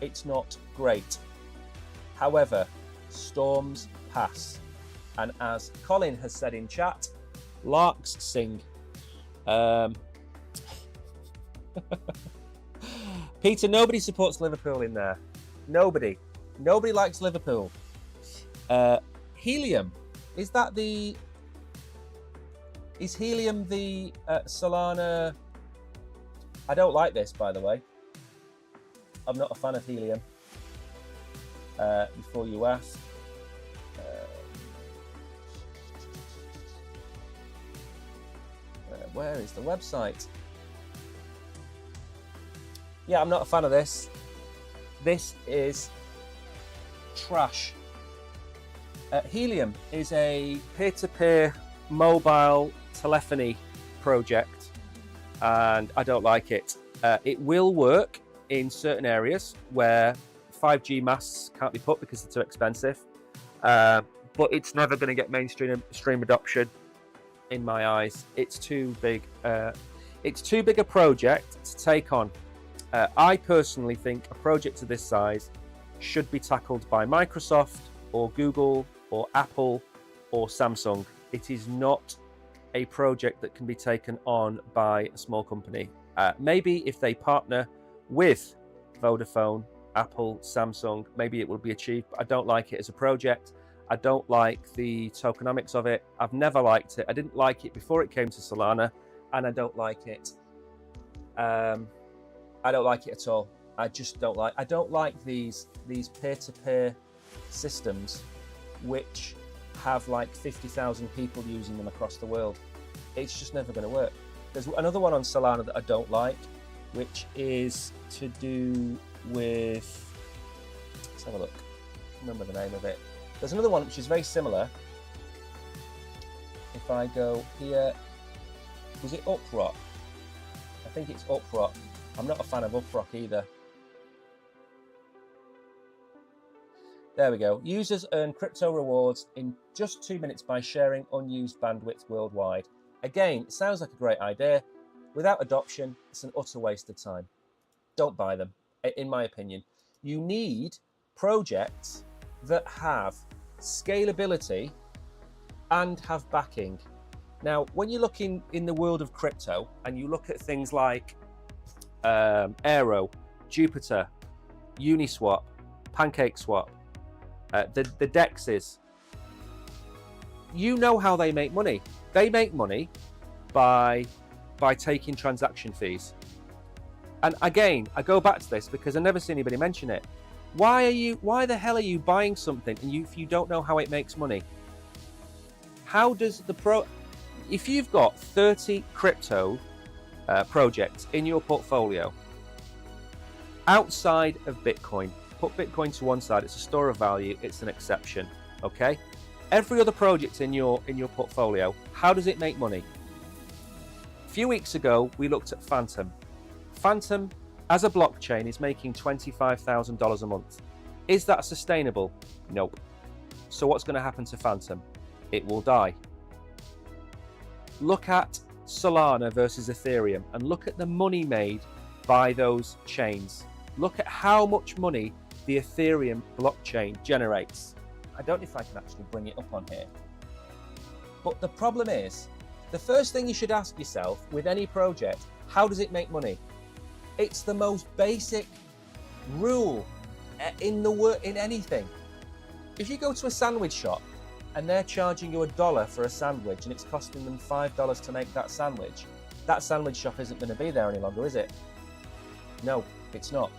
B: it's not great. However, storms pass. And as Colin has said in chat, larks sing. Peter, nobody supports Liverpool in there. Nobody. Nobody likes Liverpool. Helium. Is Helium the Solana? I don't like this, by the way. I'm not a fan of Helium. Before you ask. Where is the website? Yeah, I'm not a fan of this. This is trash. Helium is a peer-to-peer mobile telephony project, and I don't like it. It will work in certain areas where 5G masts can't be put because they're too expensive, but it's never going to get mainstream adoption in my eyes. It's too big. It's too big a project to take on. I personally think a project of this size should be tackled by Microsoft or Google or Apple or Samsung. It is not a project that can be taken on by a small company. Maybe if they partner with Vodafone, Apple, Samsung, maybe it will be achieved, but I don't like it as a project. I don't like the tokenomics of it. I've never liked it. I didn't like it before it came to Solana, and I don't like it. I don't like it at all. I just don't like. I don't like these peer-to-peer systems, which have like 50,000 people using them across the world. It's just never going to work. There's another one on Solana that I don't like, which is to do with, let's have a look, remember the name of it. There's another one which is very similar. If I go here, was it Uprock? I think it's Uprock. I'm not a fan of Uprock either. There we go. Users earn crypto rewards in just 2 minutes by sharing unused bandwidth worldwide. Again, it sounds like a great idea. Without adoption, it's an utter waste of time. Don't buy them, in my opinion. You need projects that have scalability and have backing. Now, when you're looking in the world of crypto and you look at things like Aero, Jupiter, Uniswap, PancakeSwap, the DEXs, you know how they make money. They make money by taking transaction fees. And again, I go back to this because I never see anybody mention it. Why the hell are you buying something and if you don't know how it makes money? How does if you've got 30 crypto projects in your portfolio outside of Bitcoin, put Bitcoin to one side, it's a store of value, it's an exception, okay? Every other project in your portfolio, how does it make money? A few weeks ago, we looked at Phantom. Phantom, as a blockchain, is making $25,000 a month. Is that sustainable? Nope. So what's going to happen to Phantom? It will die. Look at Solana versus Ethereum and look at the money made by those chains. Look at how much money the Ethereum blockchain generates. I don't know if I can actually bring it up on here. But the problem is, the first thing you should ask yourself with any project, how does it make money? It's the most basic rule in anything. If you go to a sandwich shop and they're charging you $1 for a sandwich and it's costing them $5 to make that sandwich shop isn't going to be there any longer, is it? No, it's not.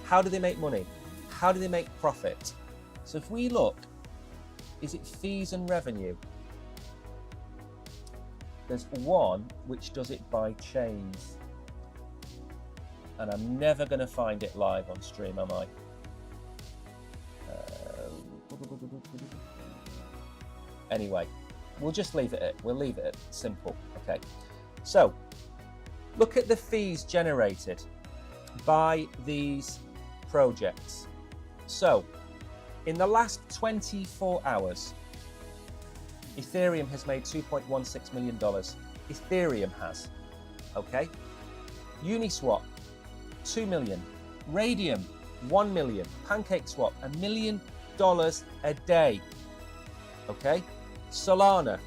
B: How do they make money? How do they make profit? So if we look, is it fees and revenue? There's one which does it by chains. And I'm never going to find it live on stream, am I? Anyway, we'll just leave it at simple, okay? So, look at the fees generated by these projects. So, in the last 24 hours, Ethereum has made $2.16 million. Ethereum has, okay? Uniswap, 2 million. Radium, 1 million. PancakeSwap, $1 million a day, okay? Solana,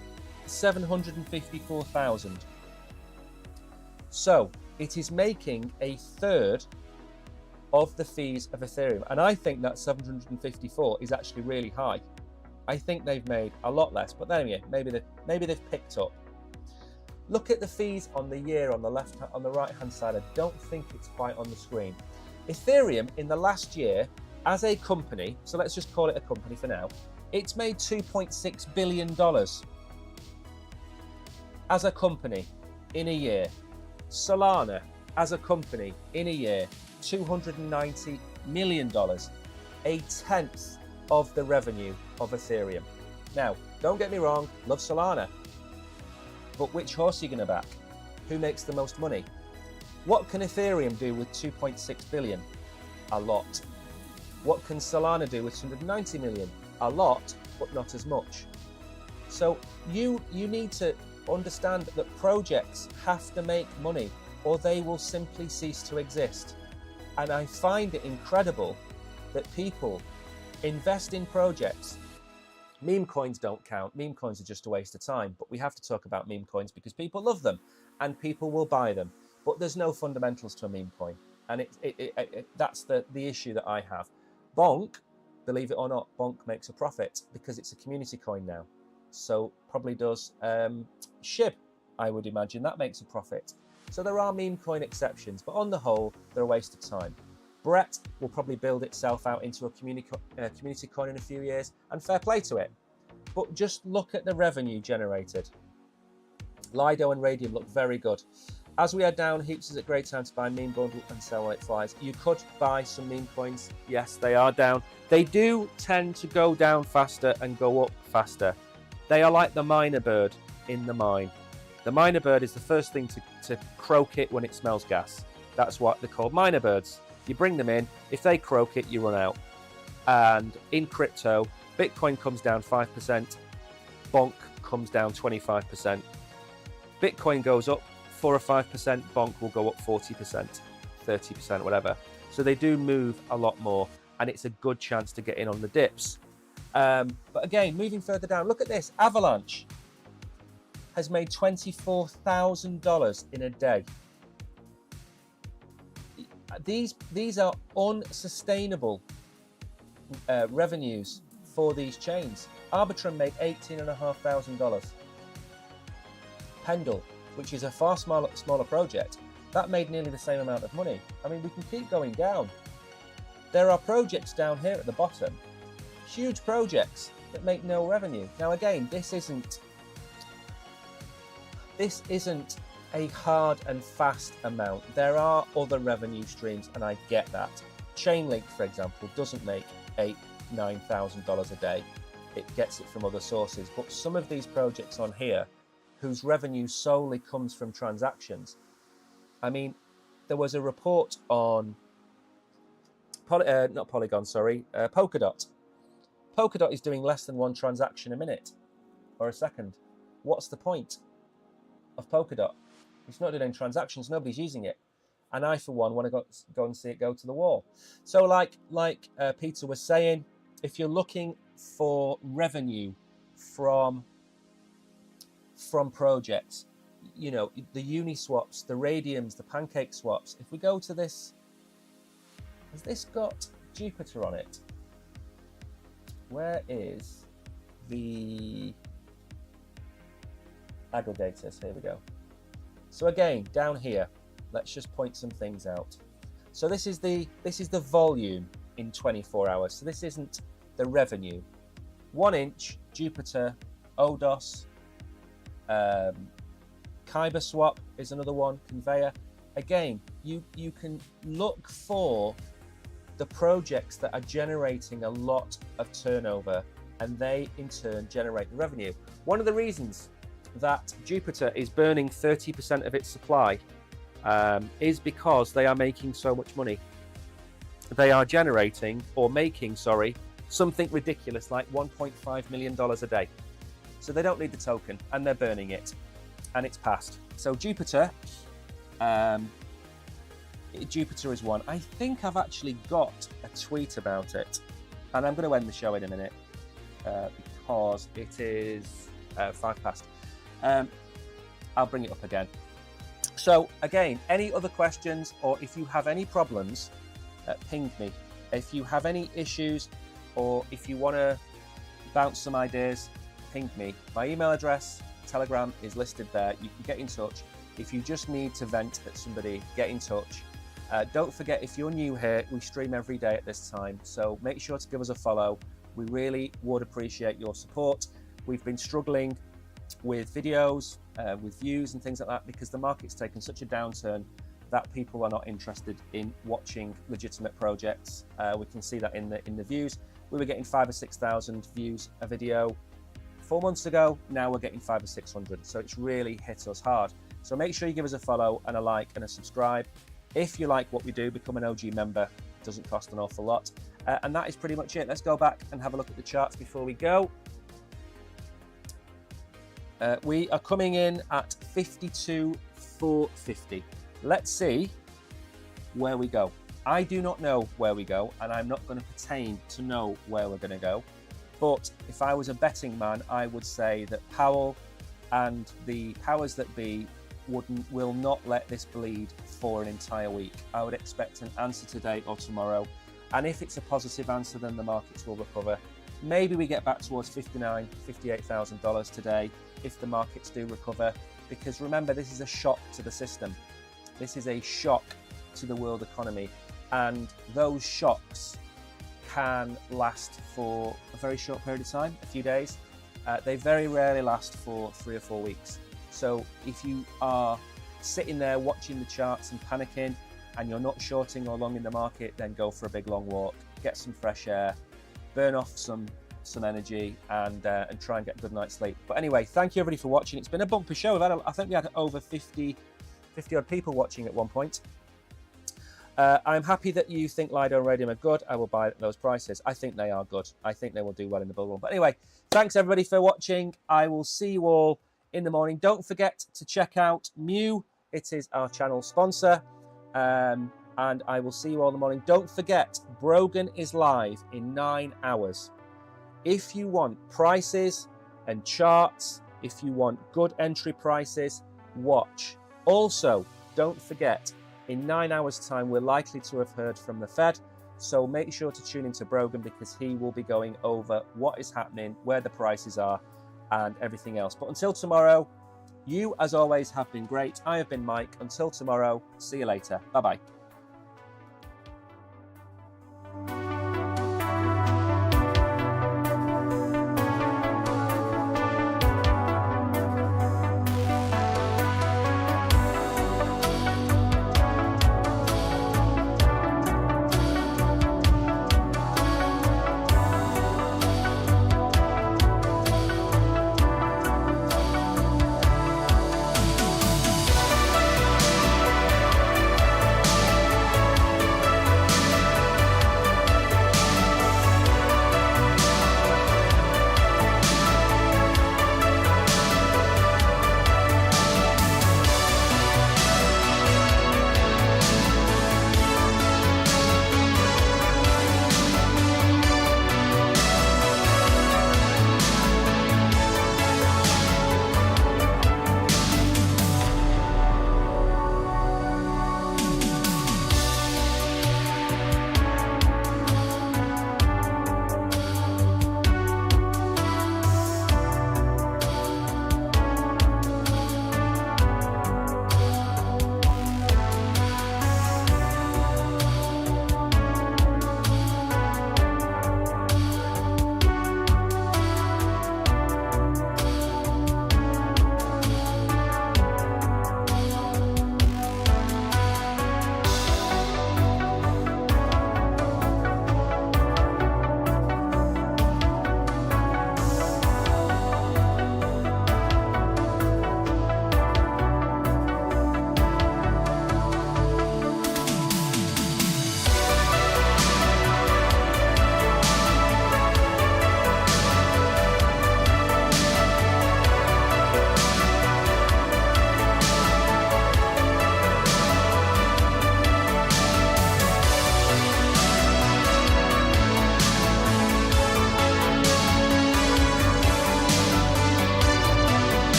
B: 754,000. So it is making a third of the fees of Ethereum. And I think that 754 is actually really high. I think they've made a lot less, but then again, maybe they've picked up. Look at the fees on the year on the right hand side. I don't think it's quite on the screen. Ethereum in the last year as a company, so let's just call it a company for now, it's made $2.6 billion as a company in a year. Solana as a company in a year, $290 million, a tenth of the revenue of Ethereum. Now, don't get me wrong, love Solana, but which horse are you going to back? Who makes the most money? What can Ethereum do with 2.6 billion? A lot. What can Solana do with 290 million? A lot, but not as much. So you need to understand that projects have to make money or they will simply cease to exist. And I find it incredible that people invest in projects. Meme coins don't count. Meme coins are just a waste of time, but we have to talk about meme coins because people love them and people will buy them. But there's no fundamentals to a meme coin. And that's the issue that I have. Bonk, believe it or not, Bonk makes a profit because it's a community coin now. So probably does SHIB, I would imagine. That makes a profit. So there are meme coin exceptions, but on the whole, they're a waste of time. Brett will probably build itself out into a community coin in a few years, and fair play to it. But just look at the revenue generated. Lido and Radium look very good. As we head down, Heaps is a great time to buy meme bundle and sell when it flies. You could buy some meme coins. Yes, they are down. They do tend to go down faster and go up faster. They are like the miner bird in the mine. The miner bird is the first thing to croak it when it smells gas. That's what they're called, miner birds. You bring them in, if they croak it, you run out. And in crypto, Bitcoin comes down 5%, Bonk comes down 25%. Bitcoin goes up 4 or 5%, Bonk will go up 40%, 30%, whatever. So they do move a lot more, and it's a good chance to get in on the dips. But again, moving further down, look at this. Avalanche has made $24,000 in a day. These are unsustainable revenues for these chains. Arbitrum made $18,500. Pendle, which is a far smaller project, that made nearly the same amount of money. I mean, we can keep going down. There are projects down here at the bottom, huge projects that make no revenue. Now again, this isn't a hard and fast amount. There are other revenue streams, and I get that. Chainlink, for example, doesn't make $8,000–9,000 a day. It gets it from other sources. But some of these projects on here, whose revenue solely comes from transactions. I mean, there was a report on Polkadot. Polkadot is doing less than 1 transaction a minute or a second. What's the point of Polkadot? It's not doing transactions. Nobody's using it. And I, for one, want to go and see it go to the wall. So like Peter was saying, if you're looking for revenue from projects, you know, the Uniswaps, the Radiums, the Pancake swaps, if we go to this, has this got Jupiter on it? Where is the aggregators? Here we go. So again, down here, let's just point some things out. So this is the volume in 24 hours. So this isn't the revenue. 1 inch, Jupiter, Odos, Kyber swap is another one, Conveyor. Again, you can look for the projects that are generating a lot of turnover, and they in turn generate the revenue. One of the reasons that Jupiter is burning 30% of its supply is because they are making so much money. They are generating, or making, sorry, something ridiculous like $1.5 million a day. So they don't need the token, and they're burning it, and it's passed. So Jupiter, Jupiter is one. I think I've actually got a tweet about it, and I'm going to end the show in a minute because it is 5 past. I'll bring it up again. So again, any other questions, or if you have any problems, ping me. If you have any issues, or if you want to bounce some ideas, ping me. My email address, Telegram is listed there. You can get in touch. If you just need to vent at somebody, get in touch. Don't forget, if you're new here, we stream every day at this time, so make sure to give us a follow. We really would appreciate your support. We've been struggling with videos, with views and things like that, because the market's taken such a downturn that people are not interested in watching legitimate projects. We can see that in the views. We were getting 5,000 or 6,000 views a video 4 months ago. Now we're getting 500 or 600. So it's really hit us hard. So make sure you give us a follow and a like and a subscribe. If you like what we do, become an OG member. It doesn't cost an awful lot. And that is pretty much it. Let's go back and have a look at the charts before we go. We are coming in at 52,450. Let's see where we go. I do not know where we go, and I'm not going to pretend to know where we're going to go. But if I was a betting man, I would say that Powell and the powers that be will not let this bleed for an entire week. I would expect an answer today or tomorrow. And if it's a positive answer, then the markets will recover. Maybe we get back towards $59,000, $58,000 today if the markets do recover. Because remember, this is a shock to the system. This is a shock to the world economy. And those shocks can last for a very short period of time, a few days. They very rarely last for 3 or 4 weeks. So if you are sitting there watching the charts and panicking and you're not shorting or long in the market, then go for a big long walk, get some fresh air, burn off some energy, and try and get a good night's sleep. But anyway, thank you everybody for watching. It's been a bumper show. I think we had over 50 odd people watching at one point. I'm happy that you think Lido and Radium are good. I will buy at those prices. I think they are good. I think they will do well in the bull run. But anyway, thanks everybody for watching. I will see you all in the morning. Don't forget to check out Mew. It is our channel sponsor. And I will see you all in the morning. Don't forget, Brogan is live in 9 hours. If you want prices and charts, if you want good entry prices, watch. Also, don't forget, in 9 hours' time, we're likely to have heard from the Fed. So make sure to tune into Brogan, because he will be going over what is happening, where the prices are, and everything else. But until tomorrow, you, as always, have been great. I have been Mike. Until tomorrow, see you later. Bye-bye.